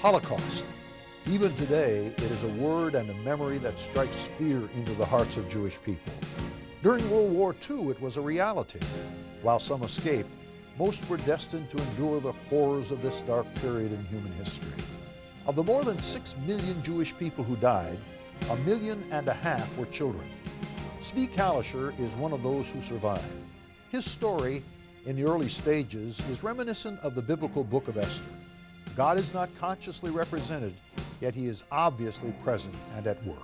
Holocaust. Even today, it is a word and a memory that strikes fear into the hearts of Jewish people. During World War II, it was a reality. While some escaped, most were destined to endure the horrors of this dark period in human history. Of the more than 6 million Jewish people who died, 1.5 million were children. Zvi is one of those who survived. His story, in the early stages, is reminiscent of the biblical book of Esther. God is not consciously represented, yet he is obviously present and at work.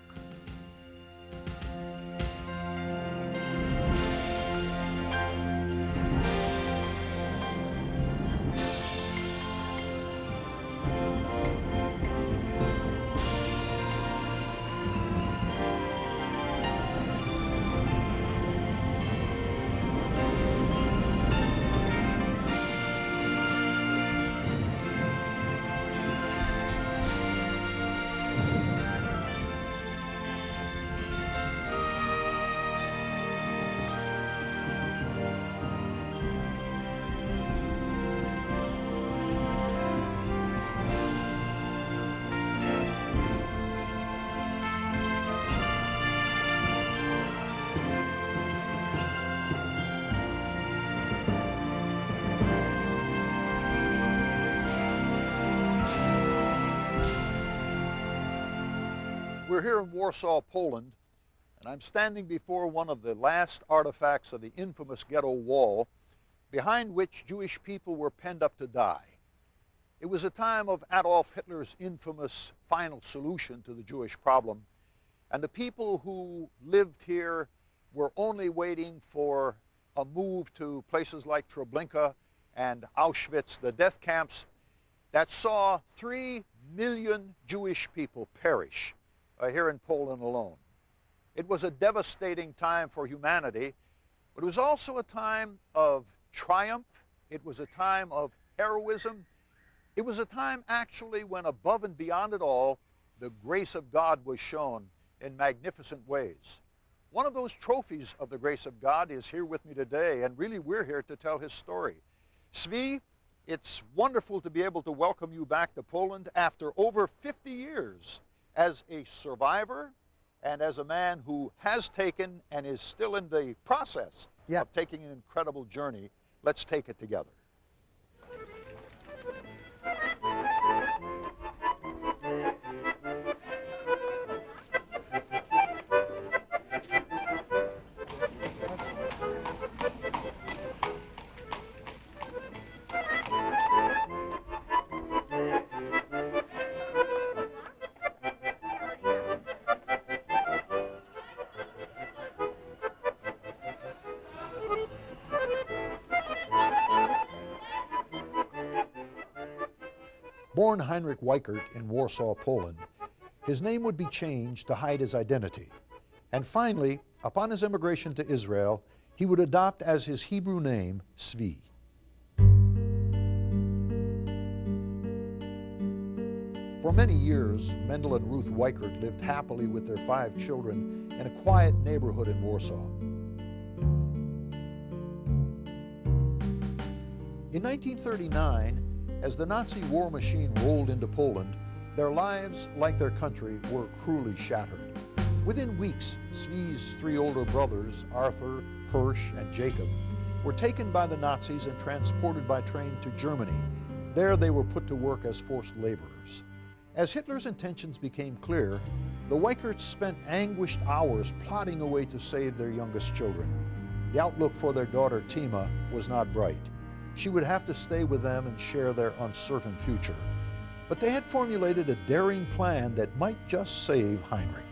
We're here in Warsaw, Poland, and I'm standing before one of the last artifacts of the infamous ghetto wall, behind which Jewish people were penned up to die. It was a time of Adolf Hitler's infamous final solution to the Jewish problem, and the people who lived here were only waiting for a move to places like Treblinka and Auschwitz, the death camps that saw 3 million Jewish people perish here in Poland alone. It was a devastating time for humanity, but it was also a time of triumph. It was a time of heroism. It was a time actually when above and beyond it all, the grace of God was shown in magnificent ways. One of those trophies of the grace of God is here with me today, and really we're here to tell his story. Zvi, it's wonderful to be able to welcome you back to Poland after over 50 years as a survivor and as a man who has taken and is still in the process of taking an incredible journey. Let's take it together. Born Heinrich Weikert in Warsaw, Poland, his name would be changed to hide his identity. And finally, upon his immigration to Israel, he would adopt as his Hebrew name, Zvi. For many years, Mendel and Ruth Weikert lived happily with their 5 children in a quiet neighborhood in Warsaw. In 1939, as the Nazi war machine rolled into Poland, their lives, like their country, were cruelly shattered. Within weeks, Zvi's 3 older brothers, Arthur, Hirsch, and Jacob, were taken by the Nazis and transported by train to Germany. There they were put to work as forced laborers. As Hitler's intentions became clear, the Weikerts spent anguished hours plotting a way to save their youngest children. The outlook for their daughter Tima was not bright. She would have to stay with them and share their uncertain future. But they had formulated a daring plan that might just save Heinrich.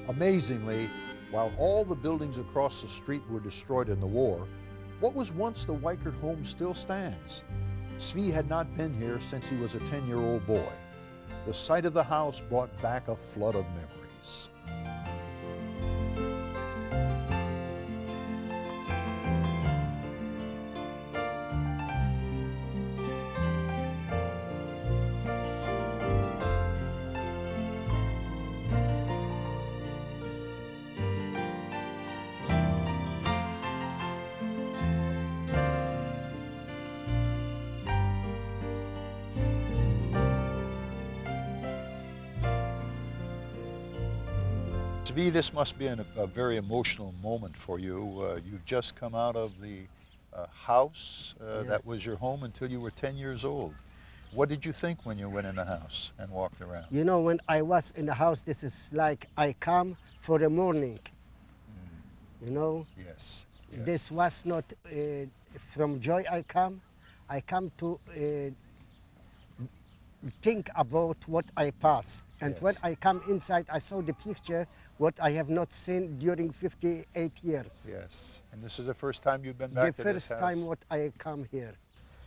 Amazingly, while all the buildings across the street were destroyed in the war, what was once the Weikert home still stands. Zvi had not been here since he was a 10-year-old boy. The sight of the house brought back a flood of memories. Zvi, this must be a very emotional moment for you. You've just come out of the house that was your home until you were 10 years old. What did you think when you went in the house and walked around? You know, when I was in the house, this is like I come for the morning. You know? Yes. This was not from joy I come. I come to think about what I passed. And when I come inside, I saw the picture, what I have not seen during 58 years. Yes. And this is the first time you've been back to this house? The first time what I come here.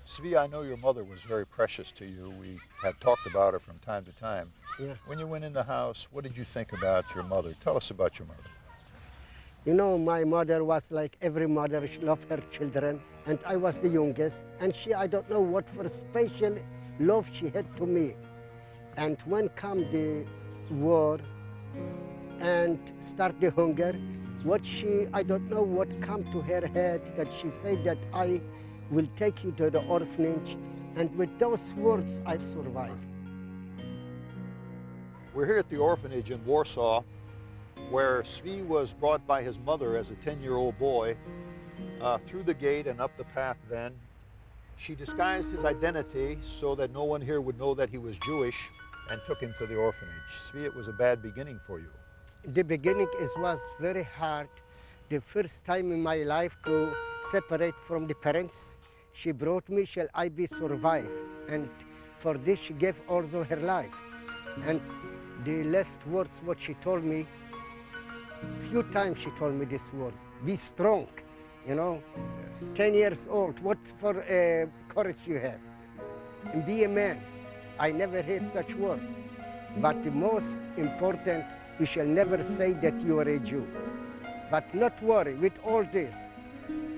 Zvi, I know your mother was very precious to you. We have talked about her from time to time. Yeah. When you went in the house, what did you think about your mother? Tell us about your mother. You know, my mother was like every mother, she loved her children, and I was the youngest, and she, I don't know what for special love she had to me. And when come the war and start the hunger, what she, I don't know what come to her head, that she said that I will take you to the orphanage, and with those words I survived. We're here at the orphanage in Warsaw, where Zvi was brought by his mother as a 10-year-old boy through the gate and up the path then. She disguised his identity so that no one here would know that he was Jewish and took him to the orphanage. Zvi, it was a bad beginning for you. The beginning was very hard. The first time in my life to separate from the parents. She brought me, shall I be survive? And for this she gave also her life. And the last words what she told me, few times she told me this word, be strong, you know. Yes. 10 years old, what for courage you have? And be a man. I never heard such words. But the most important, you shall never say that you are a Jew. But not worry, with all this,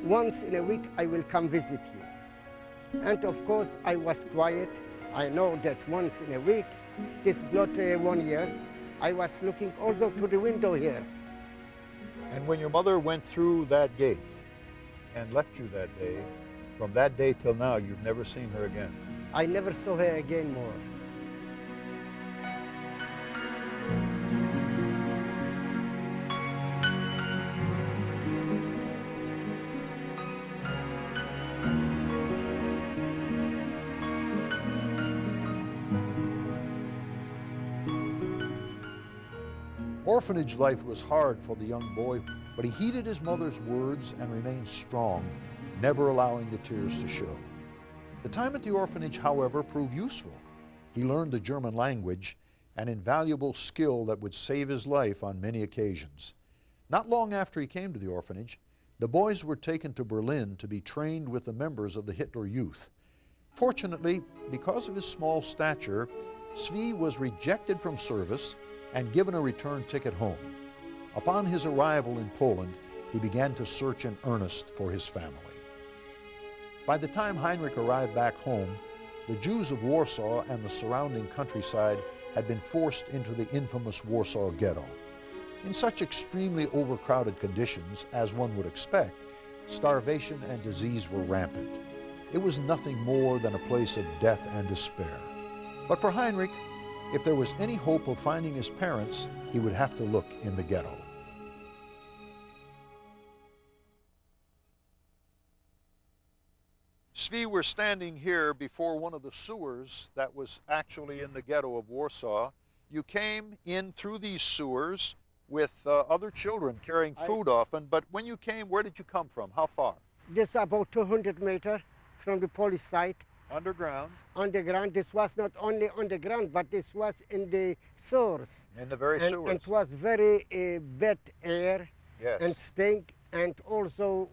once in a week I will come visit you. And of course I was quiet. I know that once in a week, this is not 1 year, I was looking also to the window here. And when your mother went through that gate and left you that day, from that day till now, you've never seen her again. I never saw her again more. Orphanage life was hard for the young boy, but he heeded his mother's words and remained strong, never allowing the tears to show. The time at the orphanage, however, proved useful. He learned the German language, an invaluable skill that would save his life on many occasions. Not long after he came to the orphanage, the boys were taken to Berlin to be trained with the members of the Hitler Youth. Fortunately, because of his small stature, Zvi was rejected from service and given a return ticket home. Upon his arrival in Poland, he began to search in earnest for his family. By the time Heinrich arrived back home, the Jews of Warsaw and the surrounding countryside had been forced into the infamous Warsaw Ghetto. In such extremely overcrowded conditions, as one would expect, starvation and disease were rampant. It was nothing more than a place of death and despair. But for Heinrich, if there was any hope of finding his parents, he would have to look in the ghetto. Zvi, we're standing here before one of the sewers that was actually in the ghetto of Warsaw. You came in through these sewers with other children carrying food often, but when you came, where did you come from? How far? This is about 200 meters from the police site. Underground? Underground. This was not only underground, but this was in the sewers. In the very sewers. And it was very bad air and stink, and also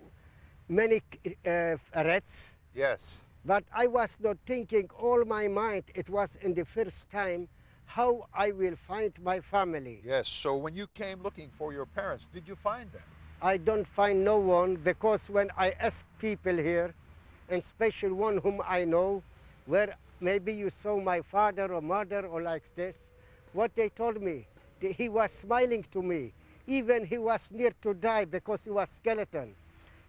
many rats. Yes. But I was not thinking, all my mind, it was in the first time, how I will find my family. Yes, so when you came looking for your parents, did you find them? I don't find no one, because when I ask people here, and especially one whom I know, where maybe you saw my father or mother or like this, what they told me, he was smiling to me. Even he was near to die because he was skeleton.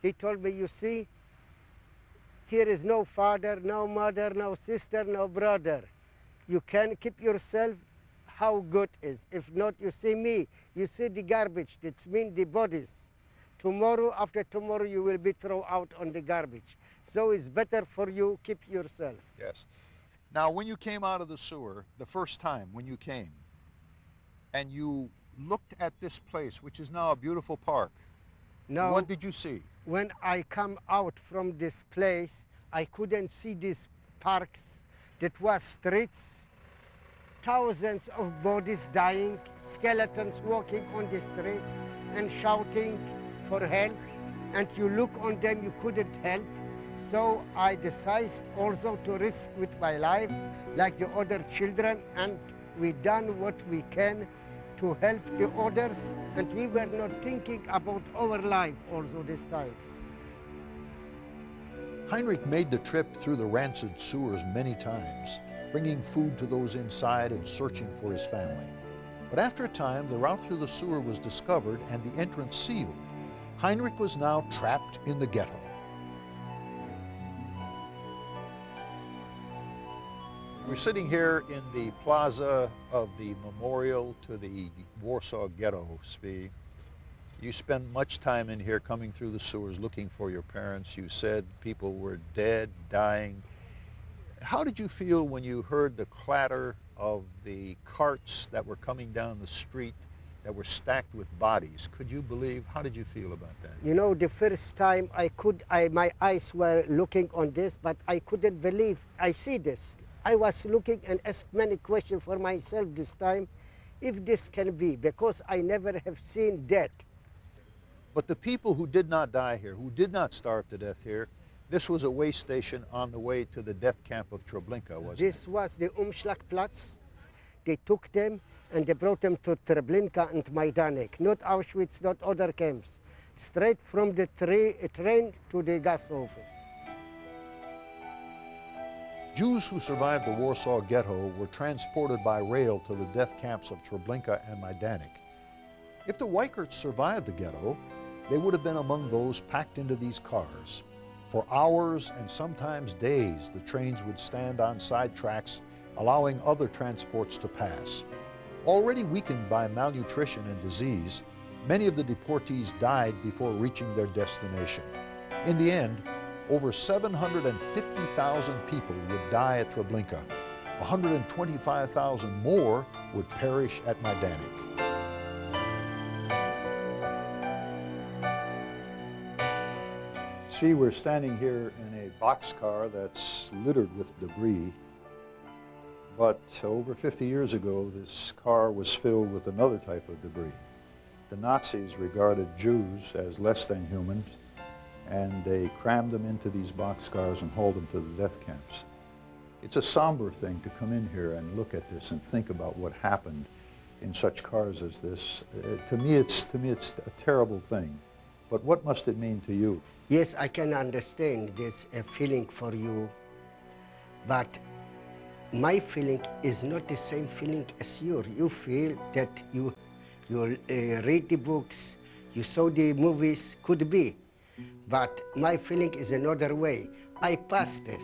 He told me, you see, here is no father, no mother, no sister, no brother. You can keep yourself how good is. If not, you see me, you see the garbage, that means the bodies. Tomorrow, after tomorrow, you will be thrown out on the garbage. So it's better for you keep yourself. Yes. Now, when you came out of the sewer, the first time when you came, and you looked at this place, which is now a beautiful park, Now, what did you see? when I come out from this place, I couldn't see these parks. That was streets, thousands of bodies dying, skeletons walking on the street and shouting for help. And you look on them, you couldn't help. So I decided also to risk with my life, like the other children, and we done what we can to help the others, and we were not thinking about our life also this time. Heinrich made the trip through the rancid sewers many times, bringing food to those inside and searching for his family. But after a time, the route through the sewer was discovered and the entrance sealed. Heinrich was now trapped in the ghetto. We're sitting here in the plaza of the memorial to the Warsaw Ghetto, Zvi. You spent much time in here coming through the sewers looking for your parents. You said people were dead, dying. How did you feel when you heard the clatter of the carts that were coming down the street that were stacked with bodies? Could you believe? How did you feel about that? You know, the first time my eyes were looking on this, but I couldn't believe I see this. I was looking and asked many questions for myself this time, if this can be, because I never have seen death. But the people who did not die here, who did not starve to death here, this was a way station on the way to the death camp of Treblinka, wasn't it? This was the Umschlagplatz. They took them and they brought them to Treblinka and Majdanek, not Auschwitz, not other camps. Straight from the train to the gas oven. Jews who survived the Warsaw Ghetto were transported by rail to the death camps of Treblinka and Majdanek. If the Weikerts survived the ghetto, they would have been among those packed into these cars. For hours and sometimes days, the trains would stand on side tracks, allowing other transports to pass. Already weakened by malnutrition and disease, many of the deportees died before reaching their destination. In the end, over 750,000 people would die at Treblinka. 125,000 more would perish at Majdanek. See, we're standing here in a boxcar that's littered with debris. But over 50 years ago, this car was filled with another type of debris. The Nazis regarded Jews as less than humans, and they crammed them into these boxcars and hauled them to the death camps. It's a somber thing to come in here and look at this and think about what happened in such cars as this. To me, it's a terrible thing. But what must it mean to you? Yes, I can understand this feeling for you, but my feeling is not the same feeling as yours. You feel that you read the books, you saw the movies, could be. But my feeling is another way. I passed this.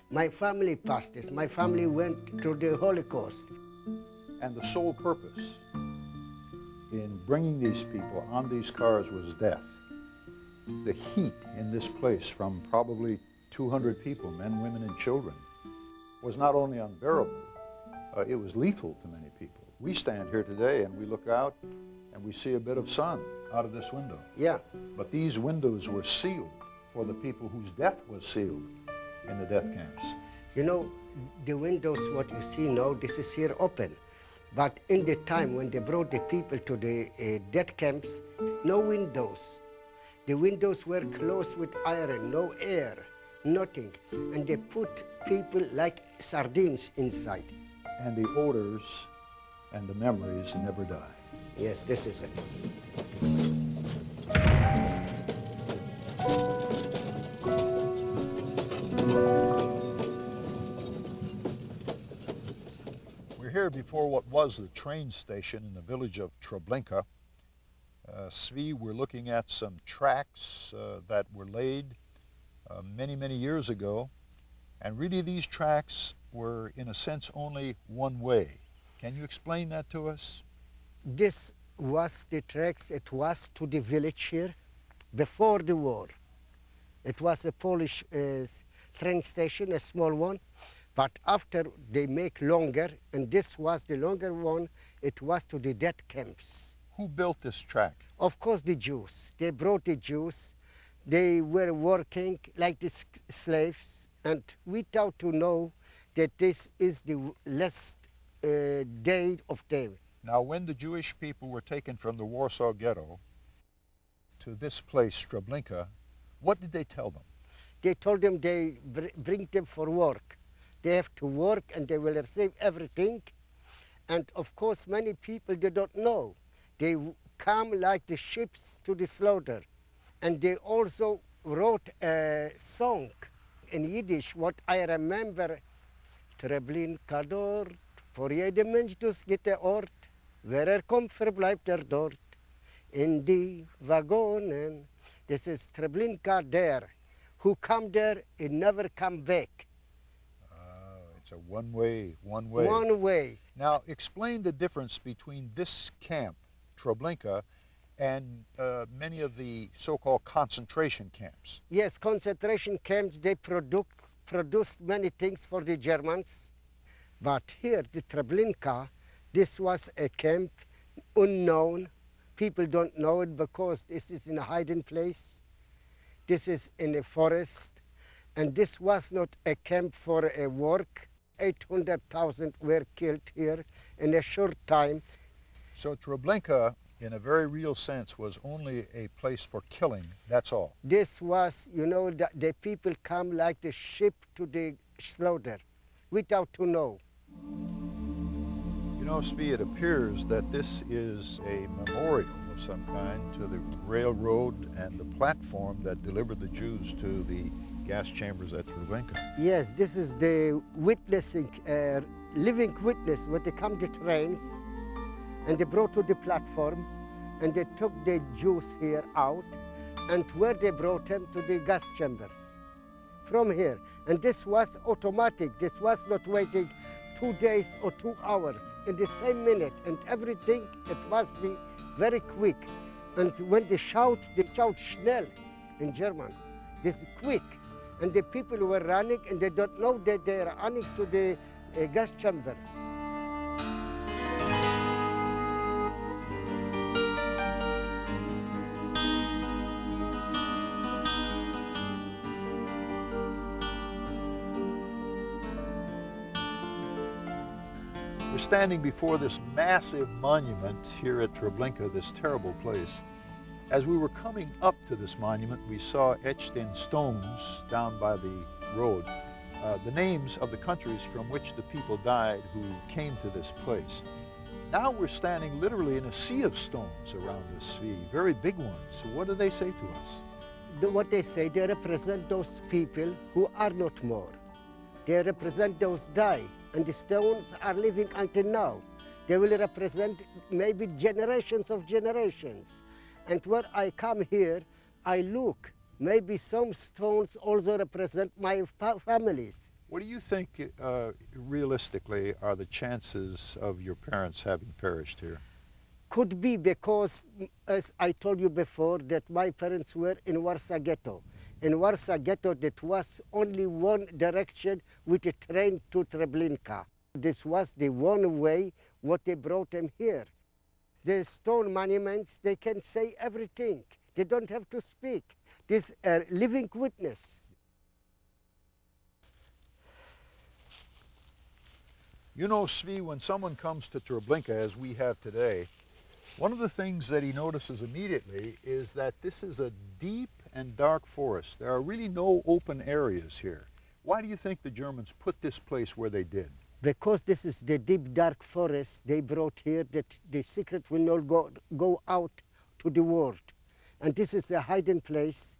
My family passed this. My family went through the Holocaust. And the sole purpose in bringing these people on these cars was death. The heat in this place from probably 200 people, men, women, and children, was not only unbearable, it was lethal to many people. We stand here today and we look out and we see a bit of sun out of this window. Yeah. But these windows were sealed for the people whose death was sealed in the death camps. You know, the windows, what you see now, this is here open. But in the time when they brought the people to the death camps, no windows. The windows were closed with iron, no air, nothing. And they put people like sardines inside. And the odors and the memories never die. Yes, this is it. We're here before what was the train station in the village of Treblinka. Zvi, we're looking at some tracks that were laid many, many years ago. And really these tracks were, in a sense, only one way. Can you explain that to us? This was the tracks, it was to the village here before the war. It was a Polish train station, a small one, but after they make longer, and this was the longer one, it was to the death camps. Who built this track? Of course the Jews. They brought the Jews. They were working like the slaves, and without to know that this is the last day of them. Now, when the Jewish people were taken from the Warsaw Ghetto to this place, Treblinka, what did they tell them? They told them they bring them for work. They have to work and they will receive everything. And of course, many people, they don't know. They come like the ships to the slaughter. And they also wrote a song in Yiddish, what I remember. Treblinka dort, vor jedem Mensch dus geht der Ort, wer kommt, verbleibt dort. In die Waggonen, this is Treblinka there. Who come there, it never come back. It's a one-way. One way. Now, explain the difference between this camp, Treblinka, and many of the so-called concentration camps. Yes, concentration camps, they produced many things for the Germans. But here, the Treblinka, this was a camp unknown. People don't know it because this is in a hiding place. This is in a forest. And this was not a camp for a work. 800,000 were killed here in a short time. So Treblinka, in a very real sense, was only a place for killing, that's all. This was, you know, the people come like the sheep to the slaughter without to know. You know, Zvi, it appears that this is a memorial of some kind to the railroad and the platform that delivered the Jews to the gas chambers at Treblinka. Yes, this is the witnessing, living witness when they come to trains and they brought to the platform and they took the Jews here out and where they brought them to the gas chambers from here. And this was automatic. This was not waiting 2 days or 2 hours. In the same minute, and everything, it must be very quick. And when they shout schnell in German. This is quick. And the people were running and they don't know that they are running to the gas chambers. We're standing before this massive monument here at Treblinka, this terrible place. As we were coming up to this monument, we saw etched in stones down by the road the names of the countries from which the people died who came to this place. Now we're standing literally in a sea of stones around us, Zvi, very big ones. So what do they say to us? What they say, they represent those people who are not more. They represent those die, and the stones are living until now. They will represent maybe generations of generations. And when I come here, I look, maybe some stones also represent my families. What do you think, realistically, are the chances of your parents having perished here? Could be because, as I told you before, that my parents were in Warsaw Ghetto. In Warsaw Ghetto, that was only one direction with a train to Treblinka. This was the one way what they brought them here. The stone monuments, they can say everything. They don't have to speak. This is a living witness. You know, Zvi, when someone comes to Treblinka, as we have today, one of the things that he notices immediately is that this is a deep and dark forest. There are really no open areas here. Why do you think the Germans put this place where they did? Because this is the deep, dark forest they brought here, that the secret will not go out to the world. And this is a hiding place,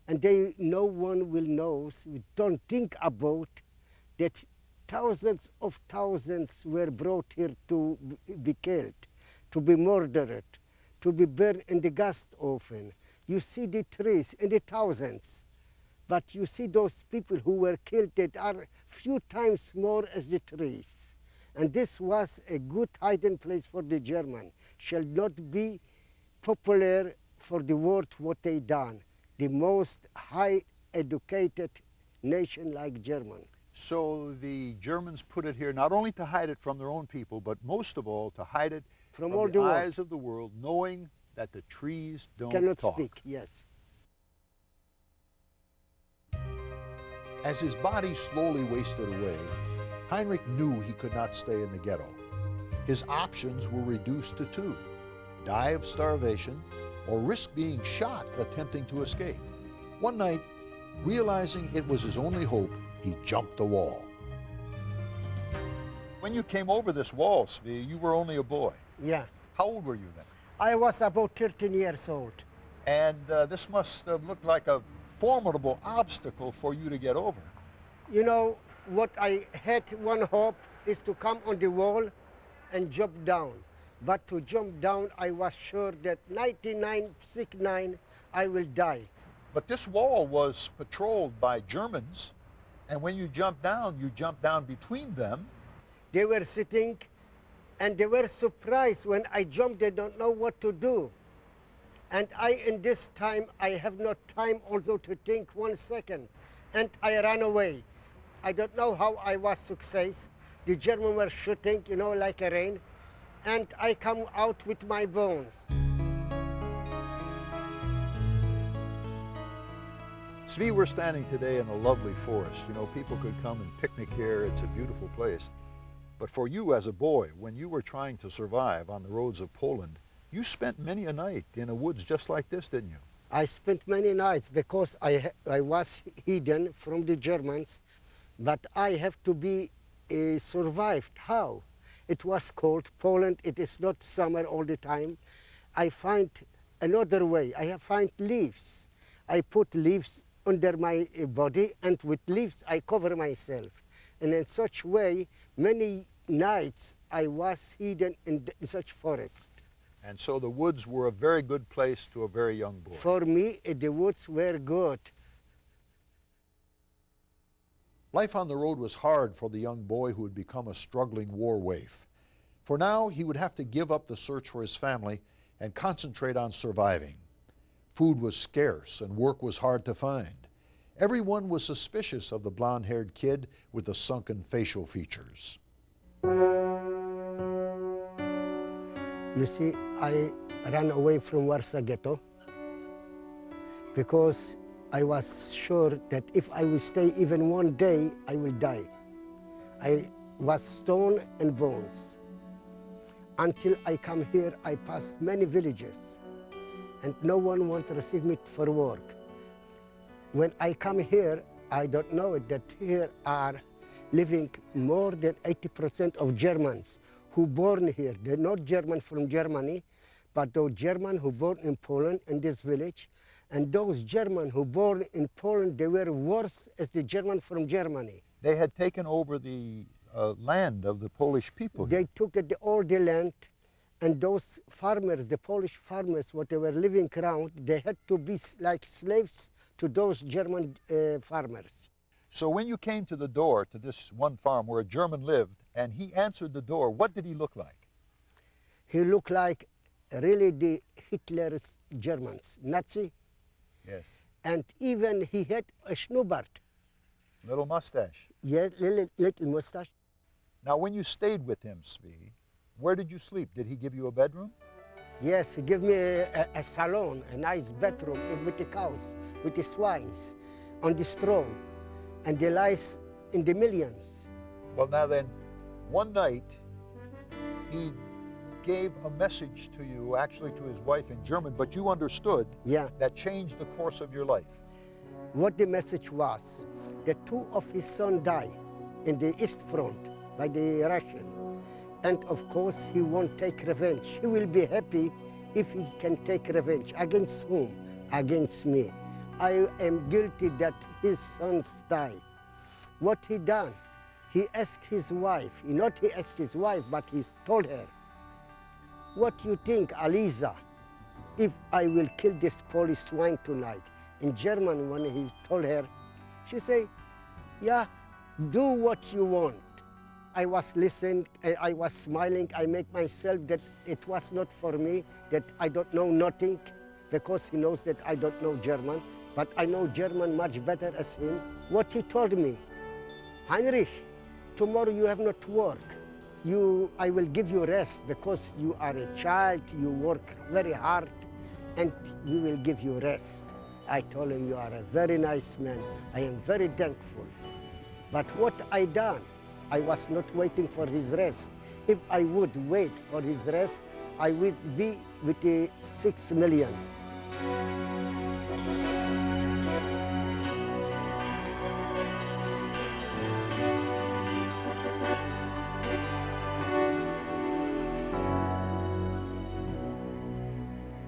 and no one will know. We don't think about that thousands of thousands were brought here to be killed, to be murdered, to be burned in the gas oven. You see the trees in the thousands, but you see those people who were killed that are few times more as the trees. And this was a good hiding place for the German. Shall not be popular for the world what they done. The most high educated nation like German. So the Germans put it here not only to hide it from their own people, but most of all to hide it from all the the world. eyes of the world, knowing that the trees don't Cannot talk. speak, yes. As his body slowly wasted away, Heinrich knew he could not stay in the ghetto. His options were reduced to two: die of starvation or risk being shot attempting to escape. One night, realizing it was his only hope, he jumped the wall. When you came over this wall, Zvi, you were only a boy. Yeah. How old were you then? I was about 13 years old. And this must have looked like a formidable obstacle for you to get over. You know, what I had one hope is to come on the wall and jump down. But to jump down, I was sure that 99.69 I will die. But this wall was patrolled by Germans, and when you jump down between them. They were sitting and they were surprised when I jumped. They don't know what to do. And in this time, I have no time also to think 1 second. And I ran away. I don't know how I was success. The Germans were shooting, you know, like a rain. And I come out with my bones. Zvi, we're standing today in a lovely forest. You know, people could come and picnic here. It's a beautiful place. But for you as a boy, when you were trying to survive on the roads of Poland, you spent many a night in the woods just like this, didn't you? I spent many nights because I was hidden from the Germans, but I have to be survived. How? It was cold. Poland, it is not summer all the time. I find another way. I find leaves. I put leaves under my body, and with leaves I cover myself. And in such way, many nights I was hidden in such forest. And so the woods were a very good place to a very young boy. For me, the woods were good. Life on the road was hard for the young boy who had become a struggling war waif. For now, he would have to give up the search for his family and concentrate on surviving. Food was scarce and work was hard to find. Everyone was suspicious of the blonde-haired kid with the sunken facial features. You see, I ran away from Warsaw Ghetto because I was sure that if I will stay even one day, I will die. I was stone and bones. Until I come here, I passed many villages, and no one wanted to receive me for work. When I come here, I don't know that here are living more than 80% of Germans who born here. They're not German from Germany, but those German who born in Poland in this village. And those German who born in Poland, they were worse as the German from Germany. They had taken over the land of the Polish people. They took all the land, and those farmers, the Polish farmers, what they were living around, they had to be like slaves to those German farmers. So when you came to the door to this one farm where a German lived, and he answered the door, what did he look like? He looked like really the Hitler's Germans, Nazi. Yes. And even he had a schnurrbart. Little mustache. Yes, little mustache. Now when you stayed with him, Zvi, where did you sleep? Did he give you a bedroom? Yes, he gave me a salon, a nice bedroom with the cows, with the swines, on the straw, and the lice in the millions. Well, now then, one night, he gave a message to you, actually to his wife in German, but you understood. Yeah. That changed the course of your life. What the message was, that two of his sons died in the East Front by the Russian. And of course, he won't take revenge. He will be happy if he can take revenge. Against whom? Against me. I am guilty that his sons died. What he done? He asked his wife, not he asked his wife, but he told her, what do you think, Aliza, if I will kill this Polish swine tonight? In German, when he told her, she said, yeah, do what you want. I was listening, I was smiling. I make myself that it was not for me, that I don't know nothing, because he knows that I don't know German, but I know German much better as him. What he told me, Heinrich, tomorrow you have not to work. I will give you rest because you are a child, you work very hard, and we will give you rest. I told him, you are a very nice man. I am very thankful. But what I done, I was not waiting for his rest. If I would wait for his rest, I would be with the 6 million.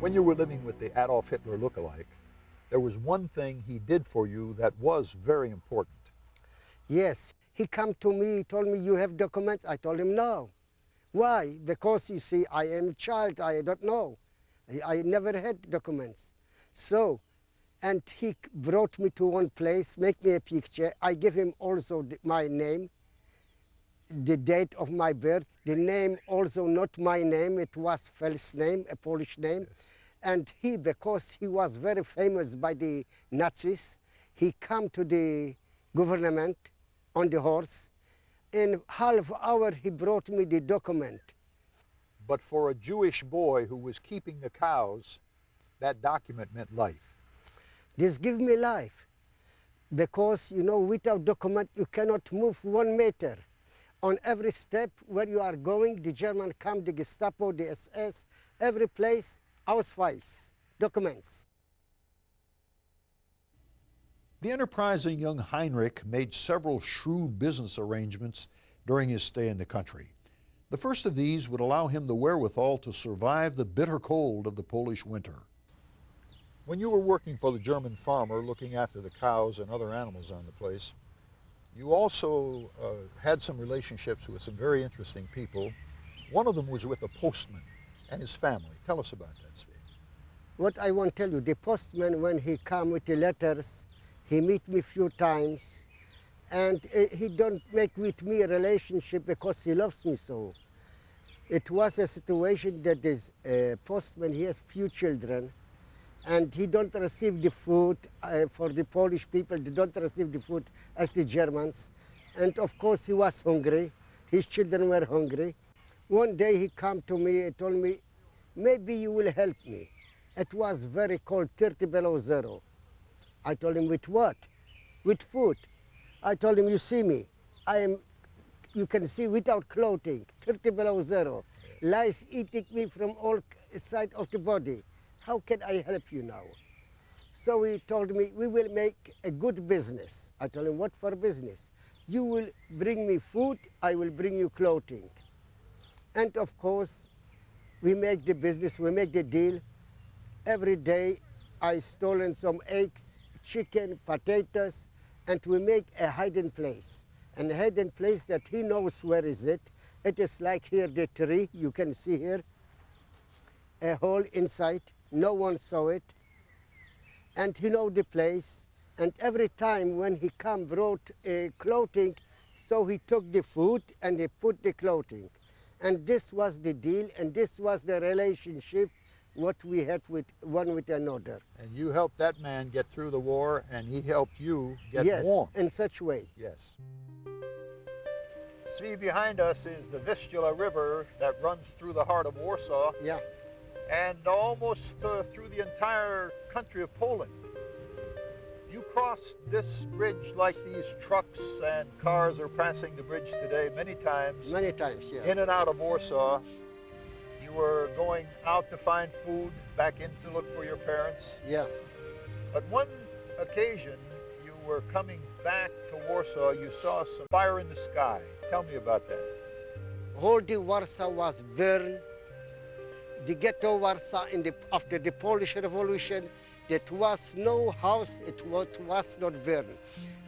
When you were living with the Adolf Hitler look-alike, there was one thing he did for you that was very important. Yes, he come to me, he told me, you have documents? I told him, no. Why? Because, you see, I am a child, I don't know. I never had documents. So, and he brought me to one place, make me a picture. I give him also my name, the date of my birth, the name also not my name, it was false name, a Polish name. Yes. And he, because he was very famous by the Nazis, he come to the government on the horse. In half hour he brought me the document. But for a Jewish boy who was keeping the cows, that document meant life. This give me life, because you know, without document you cannot move 1 meter. On every step where you are going, the German come, the Gestapo, the SS, every place, Ausweis, documents. The enterprising young Heinrich made several shrewd business arrangements during his stay in the country. The first of these would allow him the wherewithal to survive the bitter cold of the Polish winter. When you were working for the German farmer, looking after the cows and other animals on the place, you also had some relationships with some very interesting people. One of them was with a postman and his family. Tell us about that, Zvi. What I want to tell you, the postman, when he come with the letters, he meet me few times, and he don't make with me a relationship because he loves me so. It was a situation that this postman, he has few children, and he don't receive the food for the Polish people. They don't receive the food as the Germans. And of course he was hungry. His children were hungry. One day he come to me and told me, maybe you will help me. It was very cold, 30 below zero. I told him, with what? With food. I told him, you see me, you can see without clothing, 30 below zero. Lice eating me from all sides of the body. How can I help you now? So he told me, we will make a good business. I told him, what for business? You will bring me food, I will bring you clothing. And of course, we make the business, we make the deal. Every day I stolen some eggs, chicken, potatoes, and we make a hiding place. And a hiding place that he knows where is it. It is like here the tree, you can see here, a hole inside. No one saw it, and he know the place. And every time when he come brought clothing, so he took the food and he put the clothing. And this was the deal, and this was the relationship what we had with one with another. And you helped that man get through the war, and he helped you get yes, warm. in such way. Yes. Zvi, behind us is the Vistula River that runs through the heart of Warsaw. Yeah. And almost through the entire country of Poland. You crossed this bridge like these trucks and cars are passing the bridge today many times. Many times, yeah. In and out of Warsaw. You were going out to find food, back in to look for your parents. Yeah. But one occasion, you were coming back to Warsaw, you saw some fire in the sky. Tell me about that. Whole the Warsaw was burned. The ghetto Warsaw after the Polish Revolution, there was no house, it was not burned.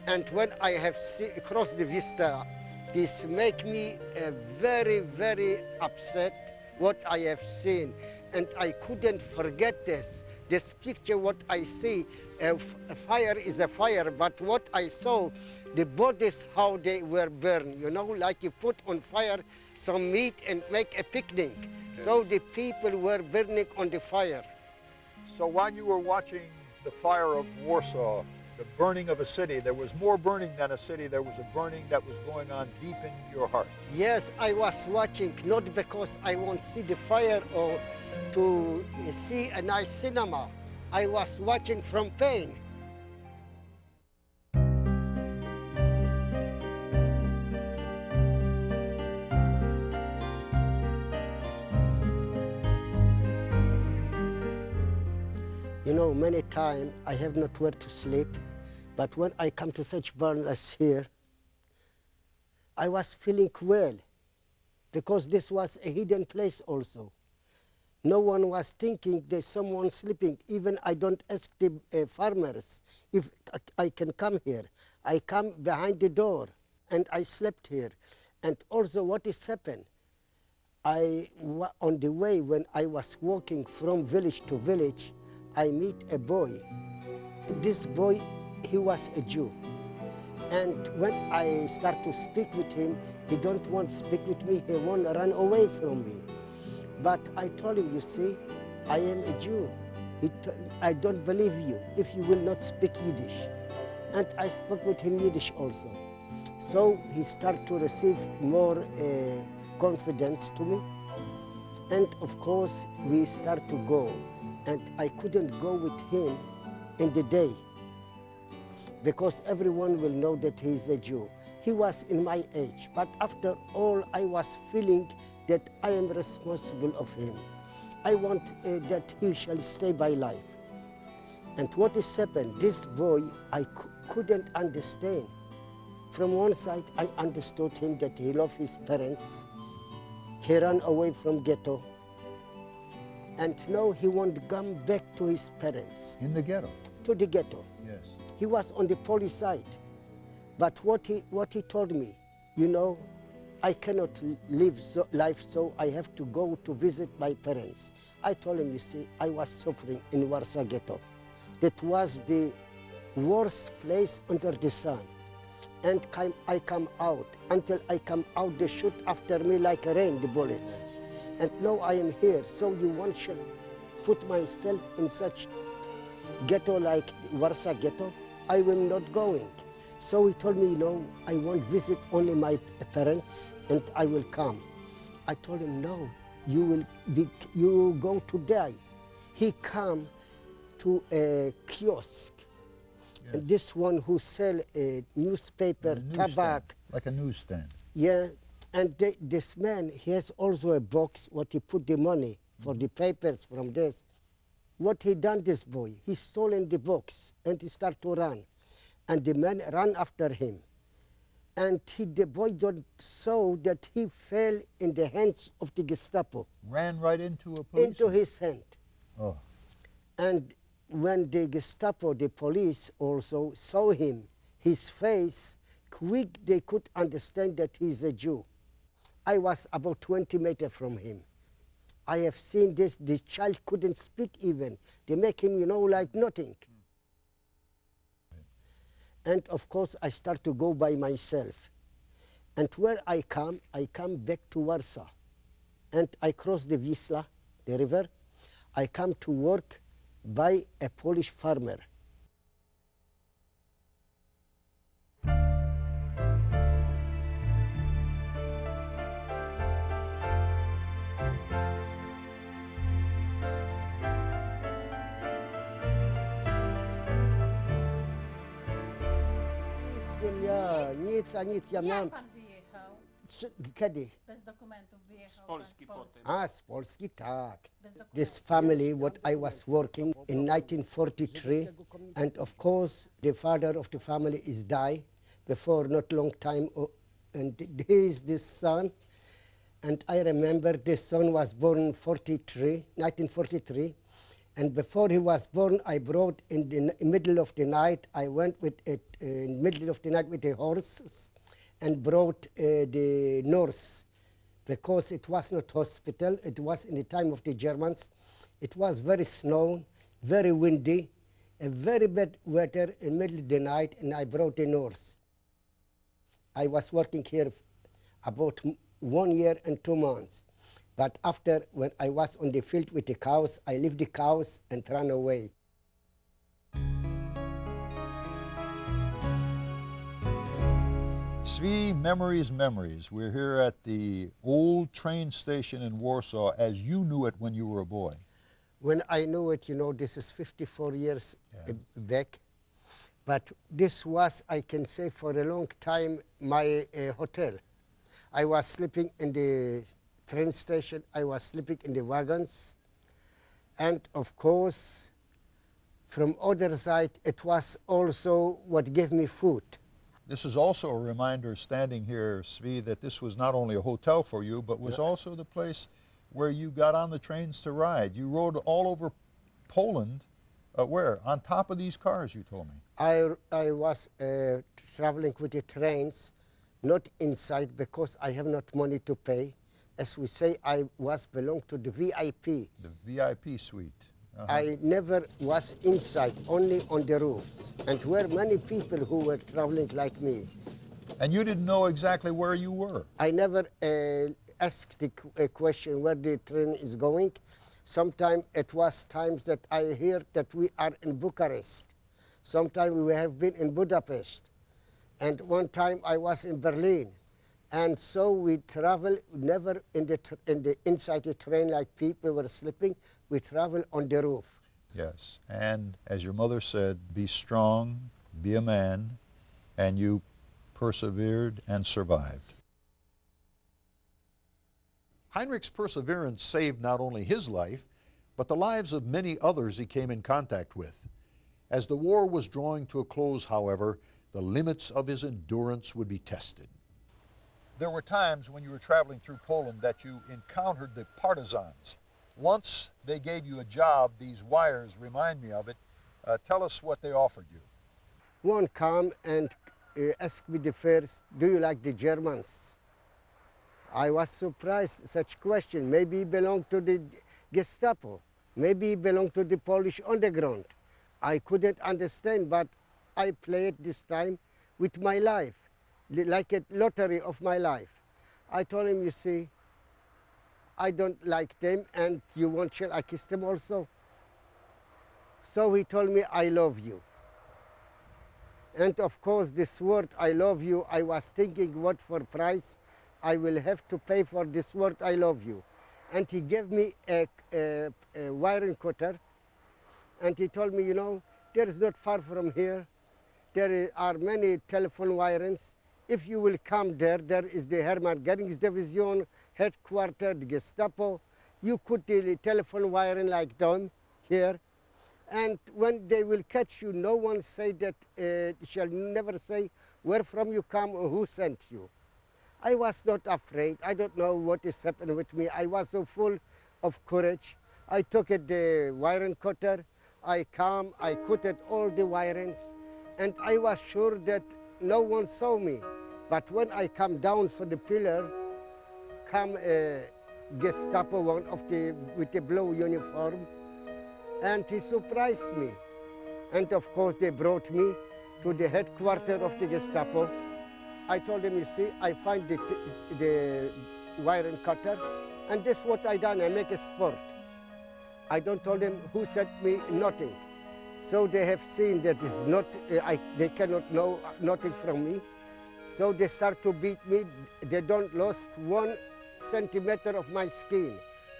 And when I have crossed the Vista, this make me very, very upset what I have seen. And I couldn't forget this. This picture, what I see, a fire is a fire, but what I saw, the bodies, how they were burned, you know, like you put on fire some meat and make a picnic. Yes. So the people were burning on the fire. So while you were watching the fire of Warsaw, the burning of a city, there was more burning than a city. There was a burning that was going on deep in your heart. Yes, I was watching, not because I want to see the fire or to see a nice cinema. I was watching from pain. You know, many times I have not where to sleep, but when I come to such burn as here, I was feeling well, because this was a hidden place also. No one was thinking there's someone sleeping. Even I don't ask the farmers if I can come here. I come behind the door and I slept here. And also what has happened, on the way when I was walking from village to village, I meet a boy. This boy, he was a Jew. And when I start to speak with him, he don't want to speak with me, he want to run away from me. But I told him, you see, I am a Jew. I don't believe you if you will not speak Yiddish. And I spoke with him Yiddish also. So he started to receive more confidence to me. And of course, we start to go. And I couldn't go with him in the day, because everyone will know that he is a Jew. He was in my age, but after all, I was feeling that I am responsible of him. I want that he shall stay by life. And what has happened, this boy, I couldn't understand. From one side, I understood him that he loved his parents. He ran away from ghetto. And now he wants to come back to his parents. In the ghetto? To the ghetto. Yes. He was on the police side. But what he told me, you know, I cannot live life, so I have to go to visit my parents. I told him, you see, I was suffering in Warsaw ghetto. That was the worst place under the sun. And I come out. Until I come out, they shoot after me like rain, the bullets. And now I am here, so you want to put myself in such ghetto like Warsaw ghetto? I will not going. So he told me, you know, I want to visit only my parents and I will come. I told him, no, you go to die. He come to a kiosk. Yes. And this one who sell a newspaper, tobacco. Like a newsstand. Yeah, and this man, he has also a box what he put the money for the papers from this. What he done, this boy, he stolen the box and he start to run. And the man ran after him. And the boy don't saw that he fell in the hands of the Gestapo. Ran right into a policeman? Into his hand. Oh. And when the Gestapo, the police also saw him, his face, quick they could understand that he's a Jew. I was about 20 meters from him. I have seen this, the child couldn't speak even. They make him, you know, like nothing. And of course, I start to go by myself. And where I come back to Warsaw. And I cross the Wisla, the river. I come to work by a Polish farmer. Nic, ja Jak miałem... pan wyjechał? Kiedy? Bez dokumentów wyjechał Z Polski pan z potem. A, z Polski, tak. Bez dokumentów. This family, what I was working in 1943, and of course the father of the family is died before not long time, and he is this son, and I remember this son was born in 1943, and before he was born, I brought in the middle of the night, I went with it in middle of the night with the horses and brought the nurse, because it was not hospital, it was in the time of the Germans. It was very snow, very windy, a very bad weather in middle of the night, and I brought a nurse. I was working here about 1 year and 2 months. But after, when I was on the field with the cows, I left the cows and ran away. Zvi, memories, memories. We're here at the old train station in Warsaw as you knew it when you were a boy. When I knew it, you know, this is 54 years back. But this was, I can say, for a long time, my hotel. I was sleeping in the train station. I was sleeping in the wagons. And of course, from other side, it was also what gave me food. This is also a reminder, standing here, Zvi, that this was not only a hotel for you, but was also the place where you got on the trains to ride. You rode all over Poland. Where? On top of these cars, you told me. I was traveling with the trains, not inside because I have not money to pay. As we say, I was belong to the VIP. The VIP suite. I never was inside, only on the roofs. And were many people who were traveling like me. And you didn't know exactly where you were? I never asked the question where the train is going. Sometimes it was times that I hear that we are in Bucharest. Sometimes we have been in Budapest. And one time I was in Berlin. And so we travel never in the inside the train like people were sleeping. We travel on the roof. Yes, and as your mother said, be strong, be a man, and you persevered and survived. Heinrich's perseverance saved not only his life, but the lives of many others he came in contact with. As the war was drawing to a close, however, the limits of his endurance would be tested. There were times when you were traveling through Poland that you encountered the partisans. Once they gave you a job. These wires remind me of it. Tell us what they offered you. One come and asked me the first, do you like the Germans? I was surprised, such question. Maybe he belonged to the Gestapo. Maybe he belonged to the Polish underground. I couldn't understand, but I played this time with my life, like a lottery of my life. I told him, you see, I don't like them, and you want, shall I kiss them also? So he told me, I love you. And of course, this word, I love you, I was thinking what for price I will have to pay for this word, I love you. And he gave me a wiring cutter, and he told me, you know, there is not far from here, there are many telephone wirings. If you will come there, there is the Hermann Goering's Division, headquarters, the Gestapo. You put the telephone wiring like them here. And when they will catch you, no one say that, shall never say where from you come or who sent you. I was not afraid. I don't know what is happening with me. I was so full of courage. I took it, the wiring cutter. I come, I cut it all the wirings. And I was sure that no one saw me. But when I come down for the pillar, come a Gestapo one of the, with the blue uniform, and he surprised me. And of course they brought me to the headquarters of the Gestapo. I told him, you see, I find the wiring cutter, and this is what I done, I make a sport. I don't tell them who sent me nothing. So they have seen that it's not, they cannot know nothing from me. So they start to beat me. They don't lost 1 centimeter of my skin.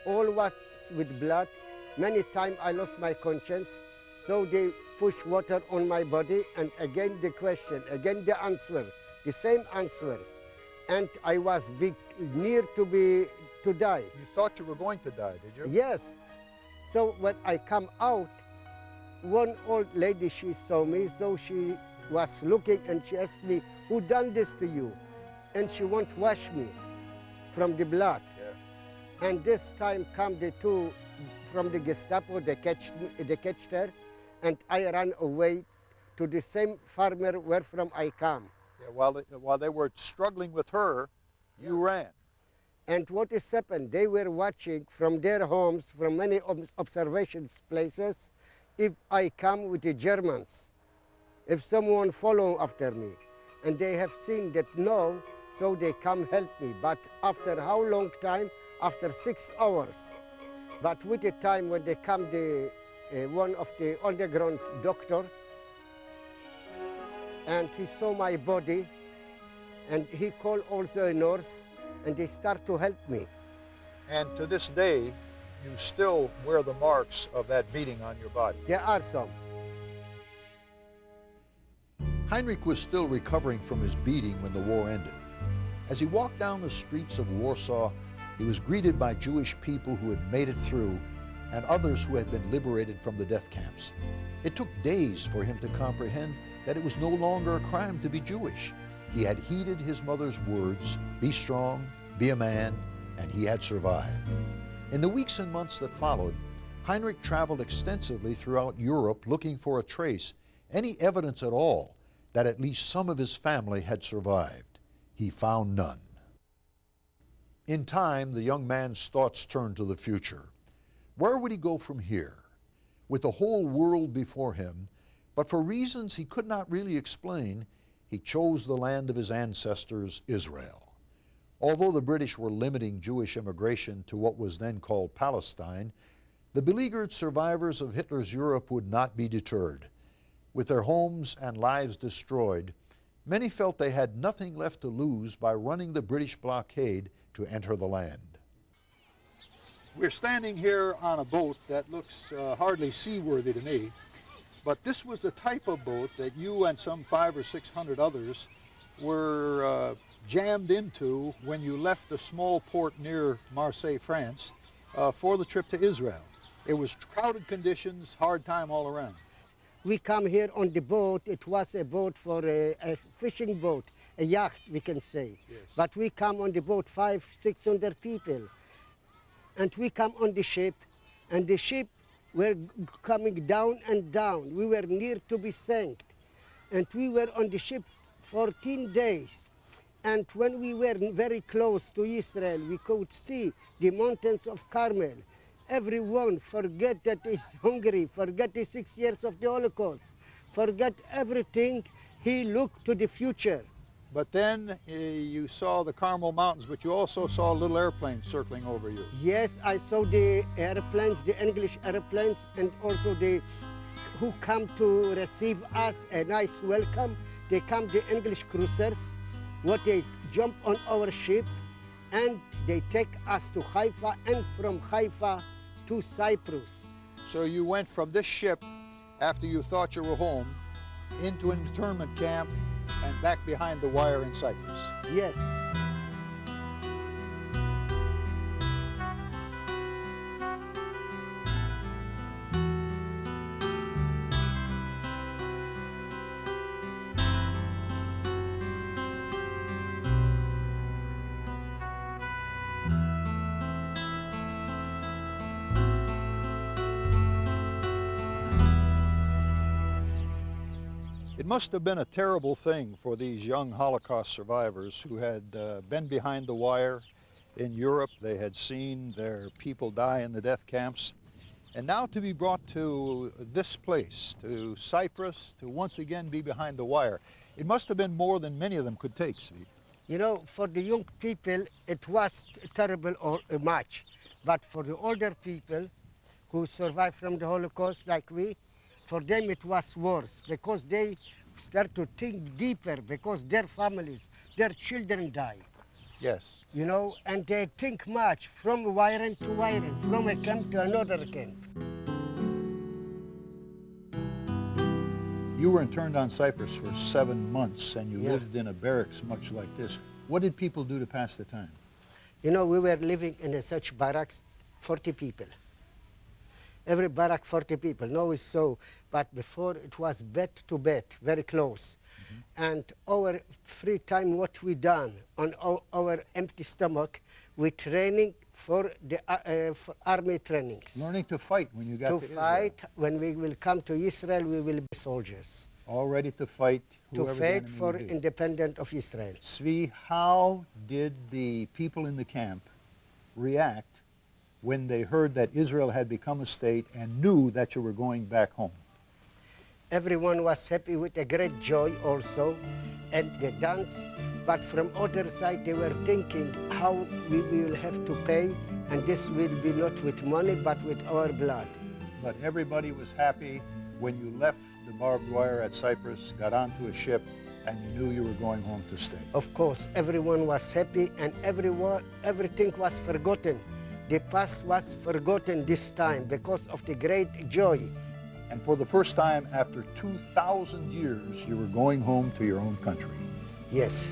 All was with blood. Many times I lost my conscience. So they push water on my body, and again the question, again the answer, the same answers. And I was near to die. You thought you were going to die, did you? Yes. So when I come out, one old lady, she saw me, so she was looking and she asked me, who done this to you? And she won't wash me from the blood. Yeah. And this time come the two from the Gestapo, they catched her, and I ran away to the same farmer where from I come. Yeah, while they were struggling with her, you ran. And what has happened, they were watching from their homes, from many observation places, if I come with the Germans, if someone follow after me. and they have seen that no, so they come help me. But after how long time? After 6 hours. But with the time when they come, one of the underground doctor, and he saw my body, and he called also a nurse, and they start to help me. And to this day, you still wear the marks of that beating on your body. There are some. Heinrich was still recovering from his beating when the war ended. As he walked down the streets of Warsaw, he was greeted by Jewish people who had made it through and others who had been liberated from the death camps. It took days for him to comprehend that it was no longer a crime to be Jewish. He had heeded his mother's words, be strong, be a man, and he had survived. In the weeks and months that followed, Heinrich traveled extensively throughout Europe looking for a trace, any evidence at all, that at least some of his family had survived. He found none. In time, the young man's thoughts turned to the future. Where would he go from here? With the whole world before him, but for reasons he could not really explain, he chose the land of his ancestors, Israel. Although the British were limiting Jewish immigration to what was then called Palestine, the beleaguered survivors of Hitler's Europe would not be deterred. With their homes and lives destroyed, many felt they had nothing left to lose by running the British blockade to enter the land. We're standing here on a boat that looks hardly seaworthy to me, but this was the type of boat that you and some 500 or 600 others were jammed into when you left a small port near Marseille, France, for the trip to Israel. It was crowded conditions, hard time all around. We come here on the boat. It was a boat for a fishing boat, a yacht, we can say. Yes. But we come on the boat, 500, 600 people. And we come on the ship, and the ship were coming down and down. We were near to be sank. And we were on the ship 14 days. And when we were very close to Israel, we could see the mountains of Carmel. Everyone forget that is hungry, forget the 6 years of the Holocaust, forget everything. He looked to the future. But then you saw the Carmel Mountains, but you also saw little airplanes circling over you. Yes, I saw the airplanes, the English airplanes, and also the who come to receive us, a nice welcome. They come, the English cruisers, what they jump on our ship, and they take us to Haifa, and from Haifa to Cyprus. So you went from this ship, after you thought you were home, into an internment camp and back behind the wire in Cyprus. Yes. It must have been a terrible thing for these young Holocaust survivors who had been behind the wire in Europe. They had seen their people die in the death camps. And now to be brought to this place, to Cyprus, to once again be behind the wire. It must have been more than many of them could take, Zvi. You know, for the young people, it was terrible or much. But for the older people who survived from the Holocaust like we, for them it was worse because they start to think deeper because their families, their children die. Yes. You know, and they think much from wiring to wiring, from a camp to another camp. You were interned on Cyprus for 7 months and you Yeah. lived in a barracks much like this. What did people do to pass the time? You know, we were living in a such barracks, 40 people. Every barrack, 40 people. Now it's so, but before it was bed to bed, very close. And our free time, what we done on our empty stomach, we training for the for army trainings. Learning to fight when you got to Israel. fight, when we will come to Israel, we will be soldiers. All ready to fight To whoever the fight enemy for would be. independence of Israel. Zvi, how did the people in the camp react when they heard that Israel had become a state and knew that you were going back home? Everyone was happy with a great joy also, and they danced. But from other side, they were thinking how we will have to pay, and this will be not with money, but with our blood. But everybody was happy when you left the barbed wire at Cyprus, got onto a ship, and you knew you were going home to stay. Of course, everyone was happy, and everything was forgotten. The past was forgotten this time because of the great joy. And for the first time after 2,000 years, you were going home to your own country. Yes.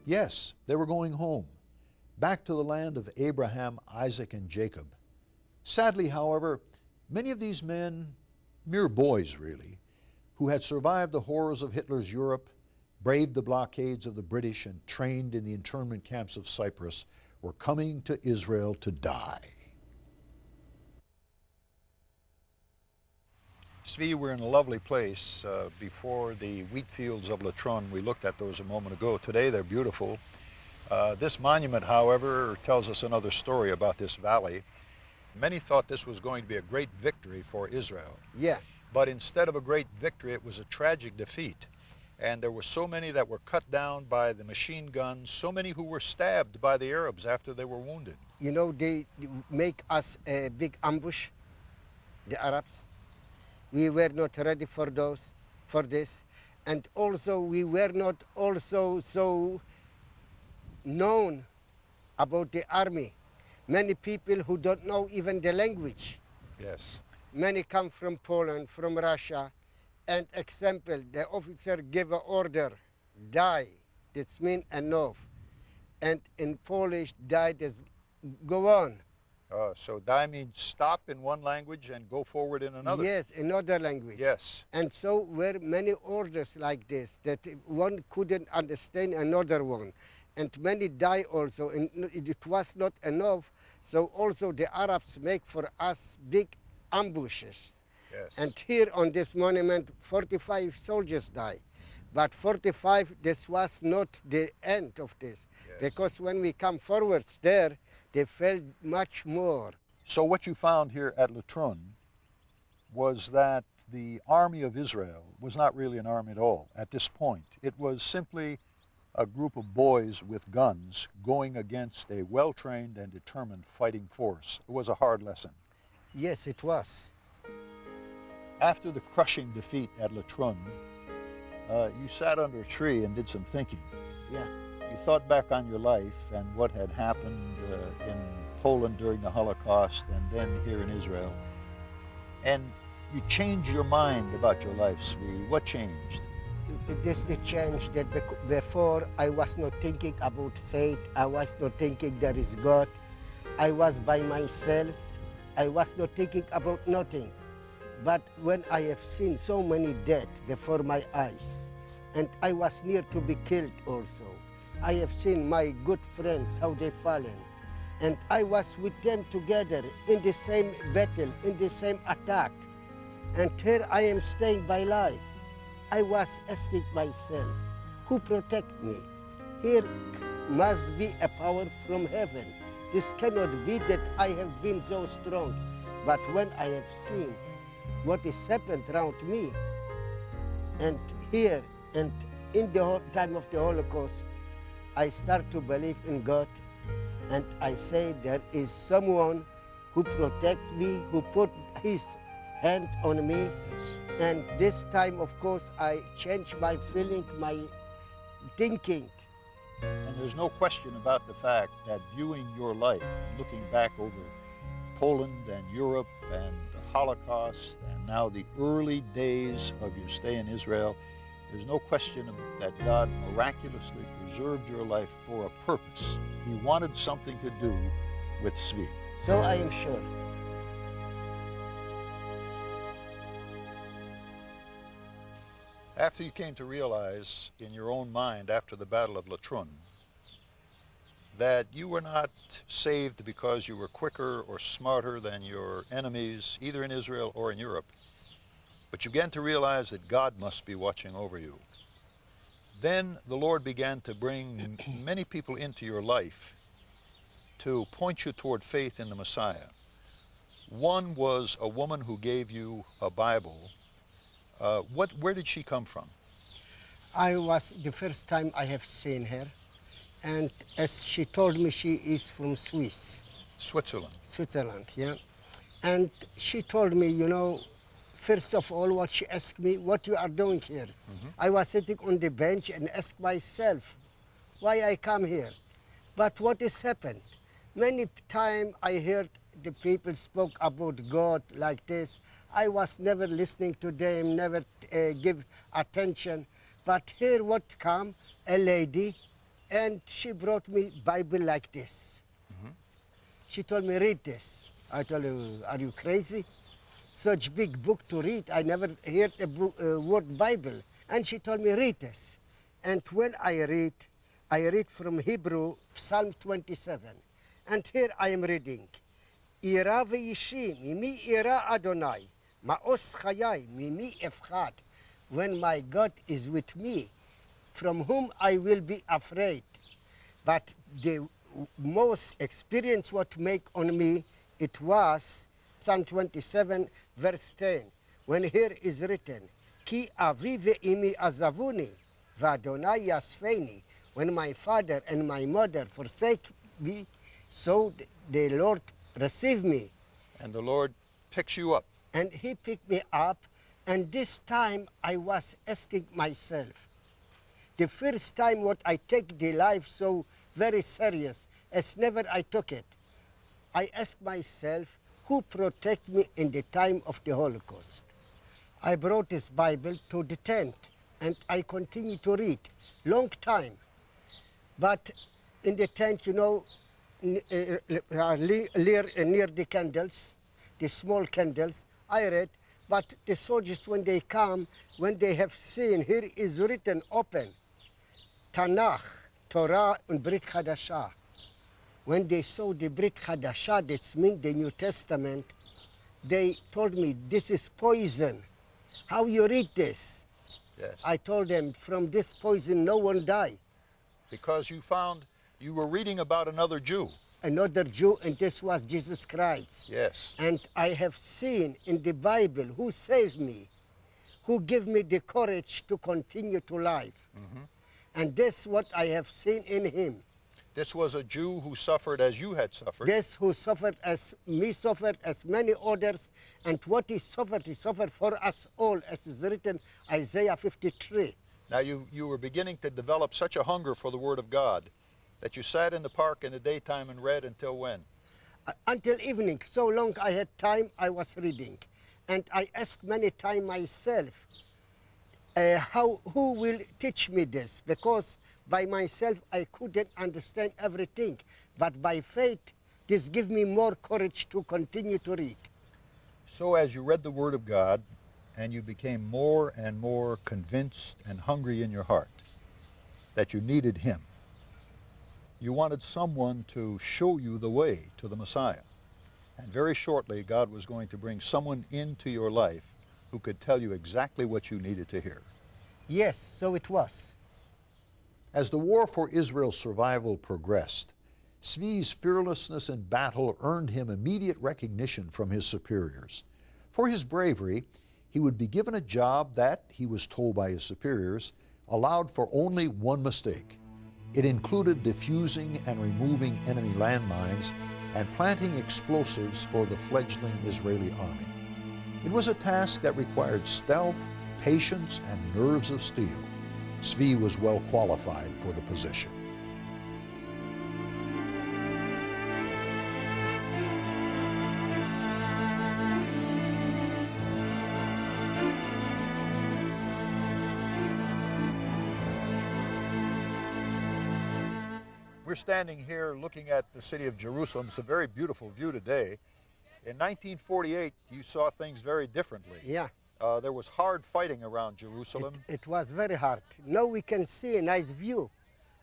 Yes, they were going home, back to the land of Abraham, Isaac, and Jacob. Sadly, however, many of these men, mere boys really, who had survived the horrors of Hitler's Europe, braved the blockades of the British, and trained in the internment camps of Cyprus, were coming to Israel to die. Zvi, we're in a lovely place before the wheat fields of Latron. We looked at those a moment ago. Today they're beautiful. This monument, however, tells us another story about this valley. Many thought this was going to be a great victory for Israel. Yeah. But instead of a great victory, it was a tragic defeat. And there were so many that were cut down by the machine guns, so many who were stabbed by the Arabs after they were wounded. You know, they make us a big ambush, the Arabs. We were not ready for this. And also we were not also so known about the army. Many people who don't know even the language. Yes. Many come from Poland, from Russia. And example, the officer gave an order, die. That's mean enough. And in Polish, die is go on. So die means stop in one language and go forward in another. Yes, another language. Yes. And so were many orders like this, that one couldn't understand another one. And many die also, and it was not enough. So also the Arabs make for us big ambushes. Yes. And here on this monument, 45 soldiers died. But 45, this was not the end of this. Yes. Because when we come forwards there, they fell much more. So what you found here at Latron was that the army of Israel was not really an army at all at this point. It was simply a group of boys with guns going against a well-trained and determined fighting force. It was a hard lesson. Yes, it was. After the crushing defeat at Latron, you sat under a tree and did some thinking. Yeah. You thought back on your life and what had happened in Poland during the Holocaust and then here in Israel. And you changed your mind about your life, Zvi. What changed? This is the change that before I was not thinking about fate. I was not thinking there is God. I was by myself. I was not thinking about nothing. But when I have seen so many dead before my eyes, and I was near to be killed also, I have seen my good friends, how they fallen. And I was with them together in the same battle, in the same attack. And here I am staying by life. I was asking myself, who protect me? Here must be a power from heaven. This cannot be that I have been so strong. But when I have seen what has happened around me, and here, and in the time of the Holocaust, I start to believe in God, and I say there is someone who protect me, who put his hand on me. Yes. And this time, of course, I changed my feeling, my thinking. And there's no question about the fact that viewing your life, looking back over Poland and Europe and the Holocaust and now the early days of your stay in Israel, there's no question that God miraculously preserved your life for a purpose. He wanted something to do with Zvi. So I am sure. After you came to realize in your own mind after the Battle of Latrun that you were not saved because you were quicker or smarter than your enemies, either in Israel or in Europe, but you began to realize that God must be watching over you. Then the Lord began to bring many people into your life to point you toward faith in the Messiah. One was a woman who gave you a Bible. Where did she come from? I was the first time I have seen her, and as she told me, she is from Switzerland. Switzerland, yeah. And she told me, you know, first of all, what she asked me, what you are doing here? I was sitting on the bench and asked myself, why I come here? But what has happened? Many times I heard the people spoke about God like this. I was never listening to them, never give attention. But here what come, a lady, and she brought me Bible like this. She told me, read this. I told her, are you crazy? Such big book to read. I never heard a word Bible. And she told me, read this. And when I read from Hebrew, Psalm 27. And here I am reading. Ira v'yishi, mimi ira Adonai, ma'os chayai, mimi efchad. When my God is with me, from whom I will be afraid. But the most experience what make on me, it was Psalm 27, verse 10, when here is written, Ki avi ve'imi azavuni, v'Adonai yasfeni. When my father and my mother forsake me, so the Lord received me. And the Lord picks you up. And he picked me up, and this time I was asking myself, the first time what I take the life so very serious, as never I took it, I asked myself, who protect me in the time of the Holocaust? I brought this Bible to the tent, and I continue to read, long time. But in the tent, you know, near the candles, the small candles, I read, but the soldiers, when they come, when they have seen, here is written open, Tanakh, Torah, and Brit Chadashah. When they saw the Brit Chadashah, that means the New Testament, they told me, this is poison. How you read this? Yes. I told them, from this poison, no one die. Because you found you were reading about another Jew. Another Jew, and this was Jesus Christ. Yes. And I have seen in the Bible who saved me, who gave me the courage to continue to live. And this what I have seen in him. This was a Jew who suffered as you had suffered. This who suffered as me suffered, as many others, and what he suffered for us all, as is written Isaiah 53. Now you were beginning to develop such a hunger for the Word of God that you sat in the park in the daytime and read until when? Until evening. So long I had time, I was reading. And I asked many times myself, who will teach me this? Because by myself I couldn't understand everything. But by faith, this gives me more courage to continue to read. So as you read the Word of God, and you became more and more convinced and hungry in your heart that you needed Him, you wanted someone to show you the way to the Messiah. And very shortly, God was going to bring someone into your life who could tell you exactly what you needed to hear. Yes, so it was. As the war for Israel's survival progressed, Zvi's fearlessness in battle earned him immediate recognition from his superiors. For his bravery, he would be given a job that, he was told by his superiors, allowed for only one mistake. It included defusing and removing enemy landmines and planting explosives for the fledgling Israeli army. It was a task that required stealth, patience, and nerves of steel. Zvi was well qualified for the position. We're standing here looking at the city of Jerusalem. It's a very beautiful view today. In 1948, you saw things very differently. Yeah. There was hard fighting around Jerusalem. It was very hard. Now we can see a nice view.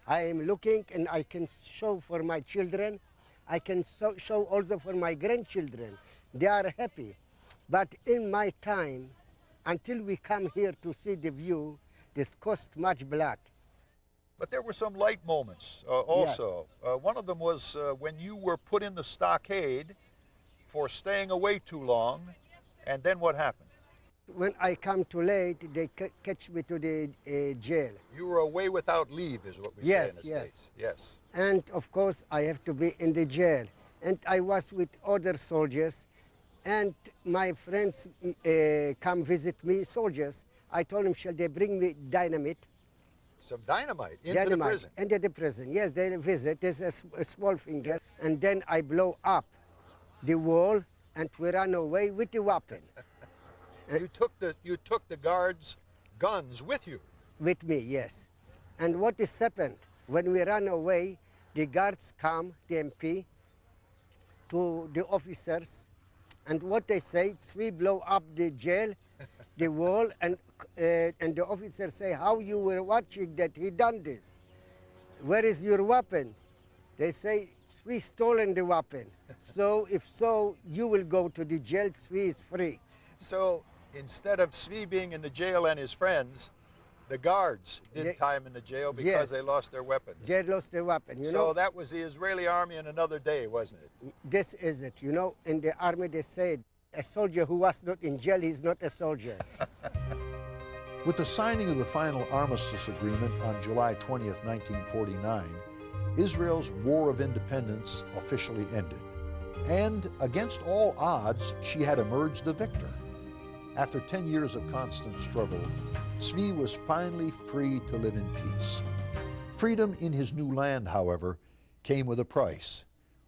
I am looking and I can show for my children. I can show also for my grandchildren. They are happy. But in my time, until we come here to see the view, this cost much blood. But there were some light moments also. One of them was when you were put in the stockade for staying away too long, and then what happened? When I come too late, they catch me to the jail. You were away without leave, is what we say in the States. Yes. And of course, I have to be in the jail. And I was with other soldiers, and my friends come visit me, soldiers. I told them, shall they bring me dynamite? Some dynamite into the prison? Into the prison, yes, they visit. There's a small finger, and then I blow up the wall, and we run away with the weapon. You took the guards' guns with you? With me, yes. And what has happened? When we ran away, the guards come, the MP, to the officers, and what they say, we blow up the jail, the wall, and the officers say, how you were watching that he done this? Where is your weapon? They say, we stolen the weapon. So if so, you will go to the jail, Zvi is free. So instead of Zvi being in the jail and his friends, the guards did time in the jail because they lost their weapons. They lost their weapon, you know. So that was the Israeli army in another day, wasn't it? This is it, you know. In the army they said, a soldier who was not in jail, he's not a soldier. With the signing of the final armistice agreement on July 20th, 1949, Israel's War of Independence officially ended. And against all odds, she had emerged the victor. After 10 years of constant struggle, Zvi was finally free to live in peace. Freedom in his new land, however, came with a price.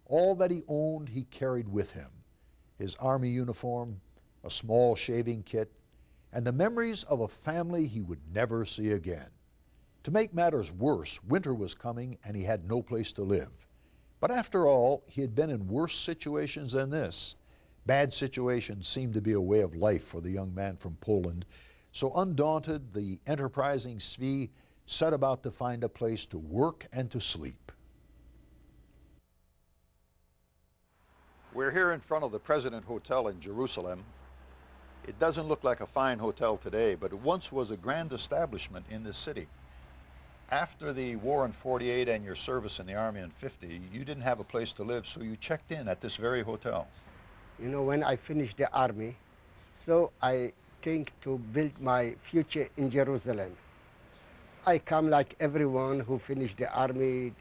All that he owned, he carried with him. His army uniform, a small shaving kit, and the memories of a family he would never see again. To make matters worse, winter was coming and he had no place to live. But after all, he had been in worse situations than this. Bad situations seemed to be a way of life for the young man from Poland. So undaunted, the enterprising Zvi set about to find a place to work and to sleep. We're here in front of the President Hotel in Jerusalem. It doesn't look like a fine hotel today, but it once was a grand establishment in this city. After the war in 48 and your service in the Army in 50, you didn't have a place to live, so you checked in at this very hotel. You know, when I finished the army, so I think to build my future in Jerusalem. I come like everyone who finished the army.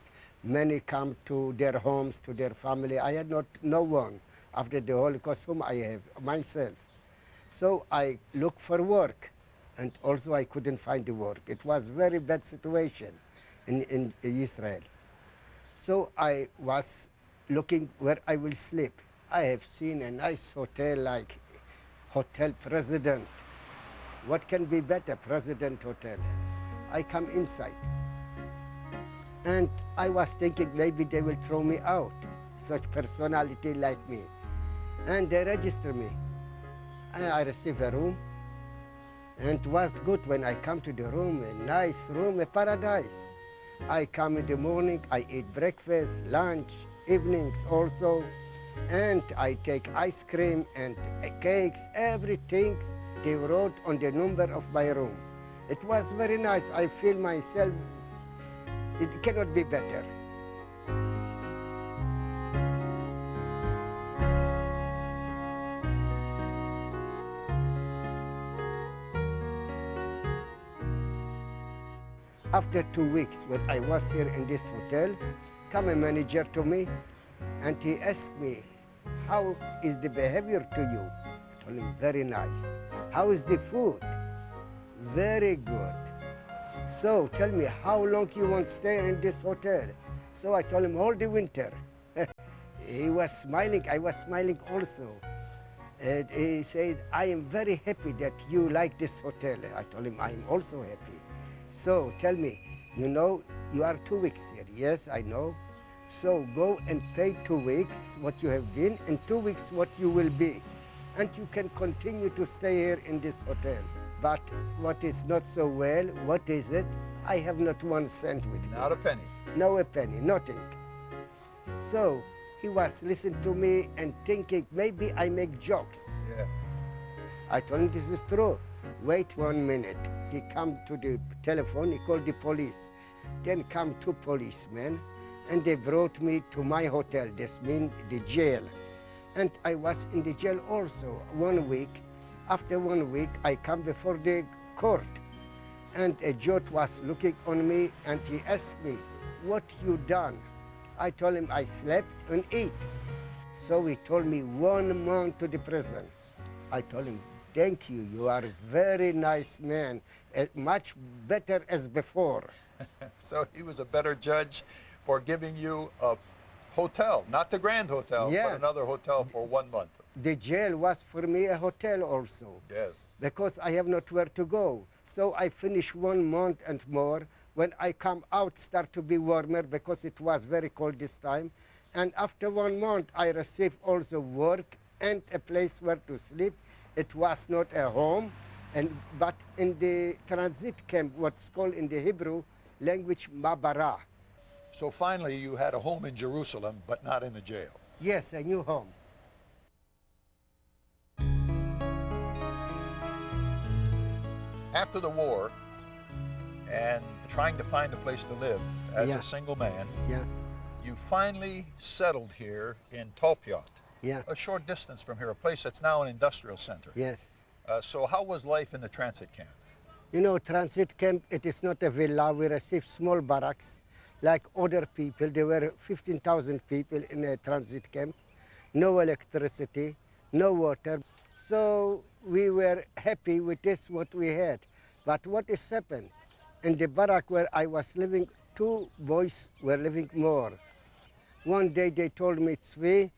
Many come to their homes, to their family. I had no one after the Holocaust whom I have, myself. So I looked for work, and also I couldn't find the work. It was very bad situation in Israel. So I was looking where I will sleep. I have seen a nice hotel like Hotel President. What can be better, President Hotel? I come inside. And I was thinking maybe they will throw me out, such personality like me. And they register me. And I receive a room. And it was good when I come to the room, a nice room, a paradise. I come in the morning, I eat breakfast, lunch, evenings also. And I take ice cream and cakes, everything they wrote on the number of my room. It was very nice. I feel myself, it cannot be better. After 2 weeks, when I was here in this hotel, come a manager to me, and he asked me, how is the behavior to you? I told him, very nice. How is the food? Very good. So tell me, how long you want to stay in this hotel? So I told him, all the winter. He was smiling, I was smiling also. And he said, I am very happy that you like this hotel. I told him, I am also happy. So tell me, you know, you are 2 weeks here. Yes, I know. So go and pay 2 weeks what you have been, and 2 weeks what you will be. And you can continue to stay here in this hotel. But what is not so well, what is it? I have not 1 cent with me. Not a penny. No a penny, nothing. So he was listening to me and thinking maybe I make jokes. Yeah. I told him this is true. Wait 1 minute. He come to the telephone, he called the police. Then come 2 policemen and they brought me to my hotel, this means the jail. And I was in the jail also 1 week. After 1 week, I come before the court. And a judge was looking on me and he asked me, what you done? I told him I slept and ate. So he told me 1 month to the prison. I told him, thank you, you are a very nice man, much better as before. So he was a better judge for giving you a hotel, not the Grand Hotel, Yes. but another hotel for 1 month. The jail was for me a hotel also, Yes. because I have nowhere to go. So I finished 1 month and more. When I come out, start to be warmer because it was very cold this time. And after 1 month, I received also work and a place where to sleep. It was not a home, but in the transit camp, what's called in the Hebrew language, Mabara. So finally you had a home in Jerusalem, but not in the jail. Yes, a new home. After the war, and trying to find a place to live as Yeah. a single man, Yeah, you finally settled here in Topyot, yeah, a short distance from here, a place that's now an industrial center. yes. So how was life in the transit camp? You know, transit camp, it is not a villa. We receive small barracks like other people. There were 15,000 people in a transit camp. No electricity, no water. So we were happy with this, what we had. But what has happened? In the barrack where I was living, 2 boys were living more. One day they told me, Zvi,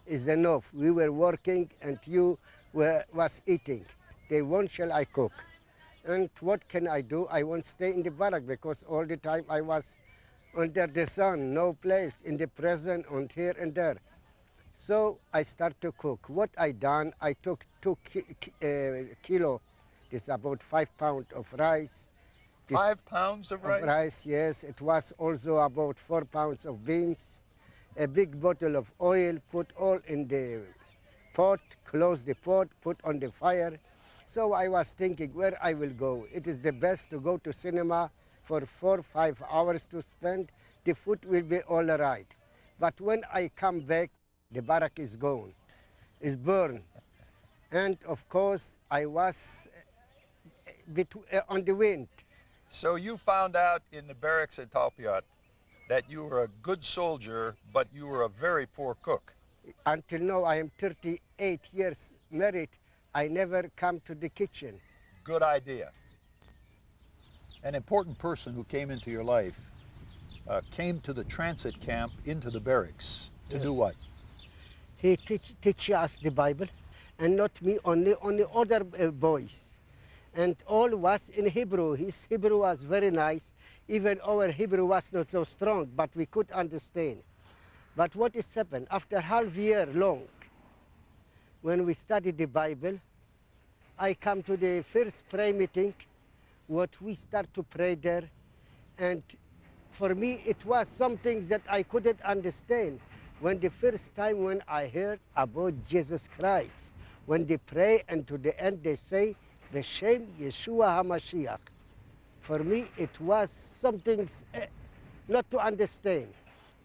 is enough. We were working and you was eating. They want, shall I cook? And what can I do? I won't stay in the barrack because all the time I was under the sun, no place, in the prison and here and there. So I start to cook. What I done, I took 2 kilo, this is about 5 pounds of rice. This 5 pounds of rice? Yes. It was also about 4 pounds of beans, a big bottle of oil, put all in the pot, close the pot, put on the fire. So I was thinking where I will go. It is the best to go to cinema for 4-5 hours to spend. The food will be all right. But when I come back, the barrack is gone, is burned. And of course, I was on the wind. So you found out in the barracks at Topyot that you were a good soldier, but you were a very poor cook. Until now, I am 38 years married. I never come to the kitchen. Good idea. An important person who came into your life came to the transit camp into the barracks to do Yes. what? He teach us the Bible, and not me, only other boys. And all was in Hebrew. His Hebrew was very nice. Even our Hebrew was not so strong, but we could understand. But what is happened? After half year long, when we studied the Bible, I come to the first prayer meeting, what we start to pray there, and for me it was some things that I couldn't understand. When the first time when I heard about Jesus Christ, when they pray and to the end they say, B'Shem Yeshua HaMashiach. For me it was something not to understand.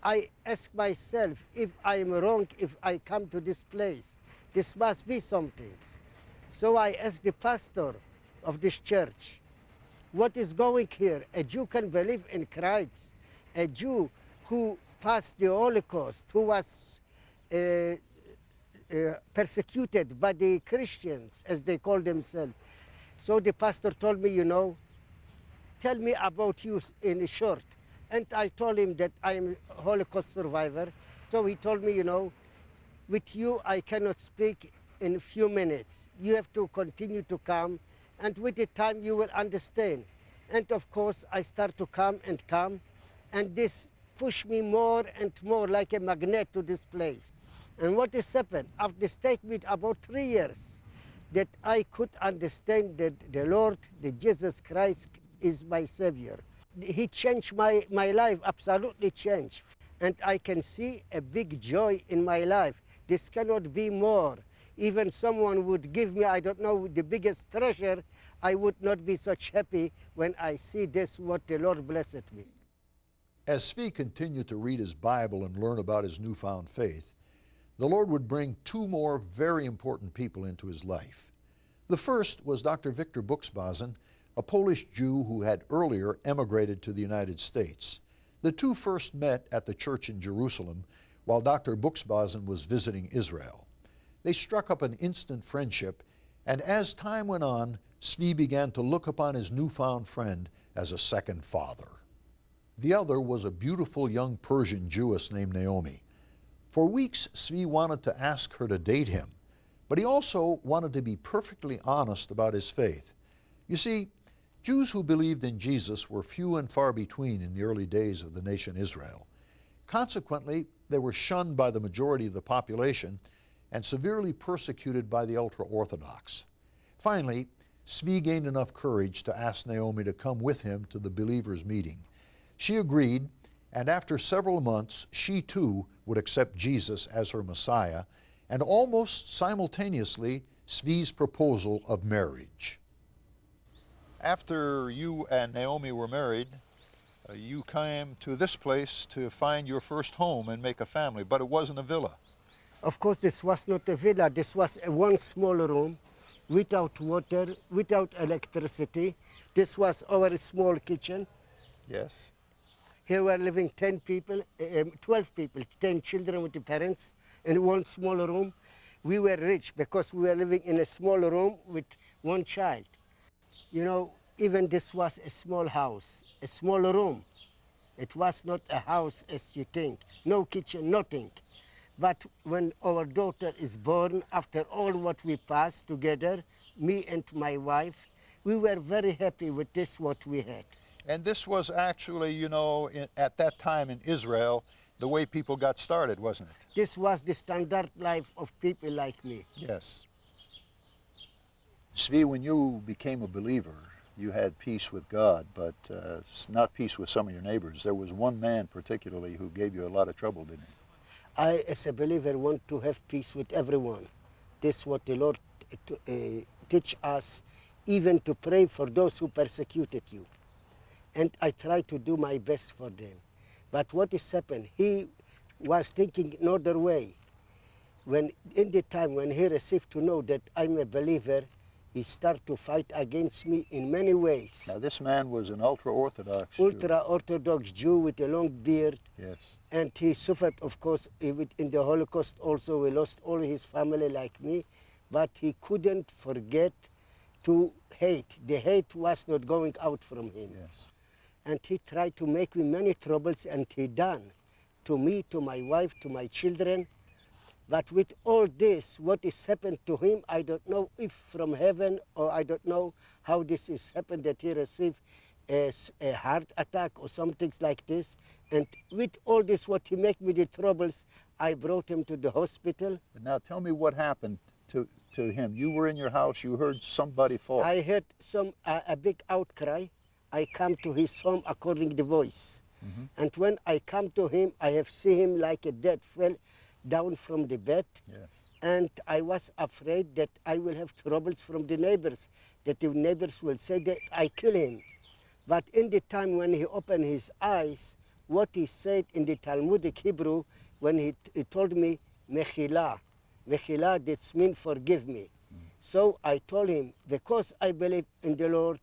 I ask myself if I am wrong, if I come to this place, this must be something. So I asked the pastor of this church, what is going here? A Jew can believe in Christ. A Jew who passed the Holocaust, who was persecuted by the Christians, as they call themselves. So the pastor told me, you know, tell me about you in short. And I told him that I'm a Holocaust survivor. So he told me, you know, with you I cannot speak in a few minutes. You have to continue to come, and with the time you will understand. And of course I start to come, and this pushed me more and more like a magnet to this place. And what has happened? After this take me about 3 years, that I could understand that the Lord, the Jesus Christ, is my Savior. He changed my life, absolutely changed. And I can see a big joy in my life. This cannot be more. Even someone would give me, I don't know, the biggest treasure, I would not be such happy when I see this, what the Lord blessed me. As Zvi continued to read his Bible and learn about his newfound faith, the Lord would bring two more very important people into his life. The first was Dr. Victor Buxbazen, a Polish Jew who had earlier emigrated to the United States. The two first met at the church in Jerusalem while Dr. Buxbazen was visiting Israel. They struck up an instant friendship, and as time went on, Zvi began to look upon his newfound friend as a second father. The other was a beautiful young Persian Jewess named Naomi. For weeks, Zvi wanted to ask her to date him, but he also wanted to be perfectly honest about his faith. You see, Jews who believed in Jesus were few and far between in the early days of the nation Israel. Consequently, they were shunned by the majority of the population and severely persecuted by the ultra-Orthodox. Finally, Zvi gained enough courage to ask Naomi to come with him to the believers' meeting. She agreed, and after several months, she too would accept Jesus as her Messiah, and almost simultaneously, Zvi's proposal of marriage. After you and Naomi were married, you came to this place to find your first home and make a family, but it wasn't a villa. Of course, this was not a villa. This was one small room without water, without electricity. This was our small kitchen. Yes. Here were living 10 people, 12 people, 10 children with the parents in one small room. We were rich because we were living in a small room with one child. You know, even this was a small house, a small room. It was not a house as you think, no kitchen, nothing. But when our daughter is born, after all what we passed together, me and my wife, we were very happy with this, what we had. And this was actually, you know, at that time in Israel, the way people got started, wasn't it? This was the standard life of people like me. Yes. Zvi, when you became a believer, you had peace with God, but not peace with some of your neighbors. There was one man particularly who gave you a lot of trouble, didn't he? I, as a believer, want to have peace with everyone. This is what the Lord teach us, even to pray for those who persecuted you. And I try to do my best for them. But what has happened? He was thinking another way. When in the time when he received to know that I'm a believer, he started to fight against me in many ways. Now this man was an ultra-Orthodox Jew. Ultra-Orthodox Jew with a long beard. Yes. And he suffered, of course, in the Holocaust also. He lost all his family like me, but he couldn't forget to hate. The hate was not going out from him. Yes. And he tried to make me many troubles, and he done to me, to my wife, to my children. But with all this, what is happened to him, I don't know if from heaven, or I don't know how this is happened, that he received a heart attack or something like this. And with all this, what he make me the troubles, I brought him to the hospital. Now tell me what happened to him. You were in your house, you heard somebody fall. I heard a big outcry. I come to his home according to the voice. Mm-hmm. And when I come to him, I have seen him like a dead, fell down from the bed. Yes. And I was afraid that I will have troubles from the neighbors, that the neighbors will say that I kill him. But in the time when he opened his eyes, what he said in the Talmudic Hebrew, when he told me, Mechila. Mechila, that means forgive me. So I told him, because I believe in the Lord,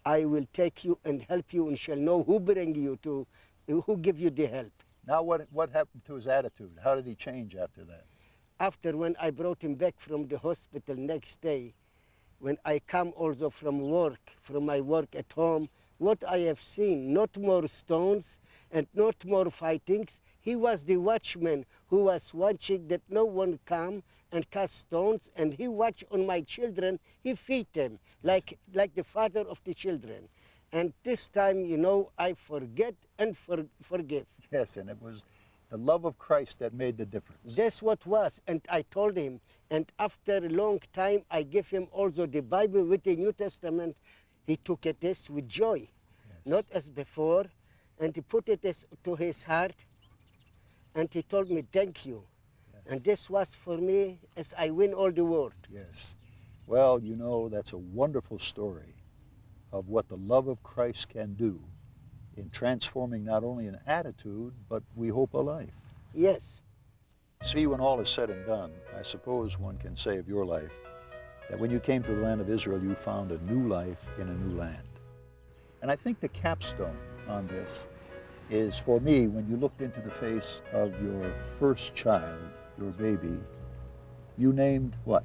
I will take you and help you and shall know who bring you to, who give you the help. Now what happened to his attitude? How did he change after that? After when I brought him back from the hospital next day, when I come also from work, from my work at home, what I have seen, not more stones and not more fightings. He was the watchman who was watching that no one come and cast stones, and he watched on my children, he feed them like the father of the children. And this time, you know, I forget and forgive. Yes, and it was the love of Christ that made the difference. That's what was. And I told him, and after a long time, I gave him also the Bible with the New Testament. He took it this with joy, not as before, and he put it this to his heart, and he told me, thank you. Yes. And this was for me as I win all the world. Yes. Well, you know, that's a wonderful story of what the love of Christ can do in transforming not only an attitude, but we hope a life. Yes. See, when all is said and done, I suppose one can say of your life that when you came to the land of Israel, you found a new life in a new land. And I think the capstone on this is, for me, when you looked into the face of your first child, your baby, you named what?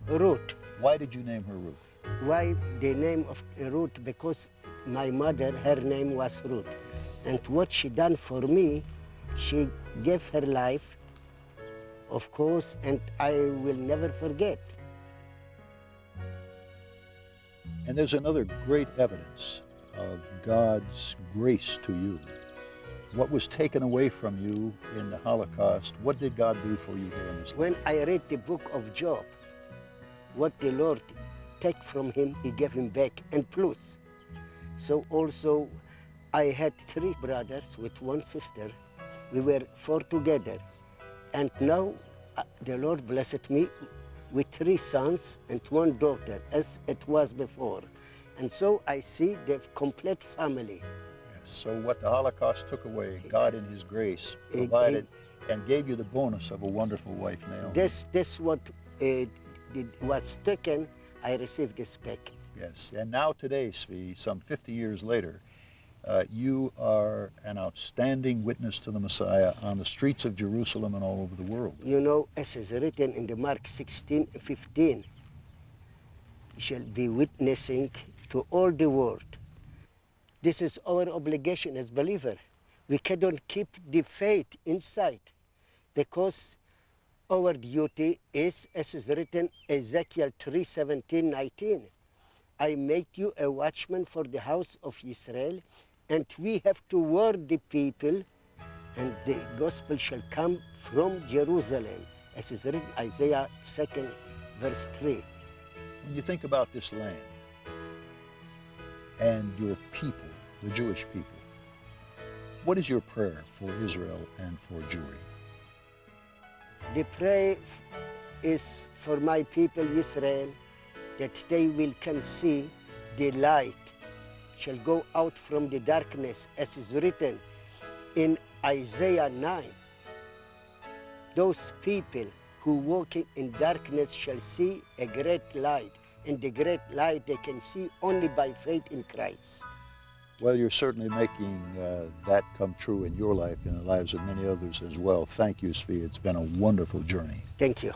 Ruth. Why did you name her Ruth? Why the name of Ruth? Because my mother, her name was Ruth. And what she done for me, she gave her life, of course, and I will never forget. And there's another great evidence of God's grace to you. What was taken away from you in the Holocaust, what did God do for you here in this land? When I read the book of Job, what the Lord take from him, he gave him back, and plus. So also, I had 3 brothers with 1 sister. We were 4 together. And now the Lord blessed me with 3 sons and 1 daughter, as it was before. And so I see the complete family. Yes. So what the Holocaust took away, God in His grace provided and gave you the bonus of a wonderful wife, Naomi. This what was taken, I received this back. Yes, and now today, Zvi, some 50 years later, you are an outstanding witness to the Messiah on the streets of Jerusalem and all over the world. You know, as is written in the Mark 16:15, you shall be witnessing to all the world. This is our obligation as believer. We cannot keep the faith inside, because our duty is, as is written, Ezekiel 3:17-19. I make you a watchman for the house of Israel, and we have to warn the people, and the gospel shall come from Jerusalem, as is written Isaiah 2nd, verse 3. When you think about this land and your people, the Jewish people, what is your prayer for Israel and for Jewry? The prayer is for my people Israel, that they will can see the light shall go out from the darkness, as is written in Isaiah 9. Those people who walk in darkness shall see a great light, and the great light they can see only by faith in Christ. Well, you're certainly making that come true in your life and the lives of many others as well. Thank you, Zvi. It's been a wonderful journey. Thank you.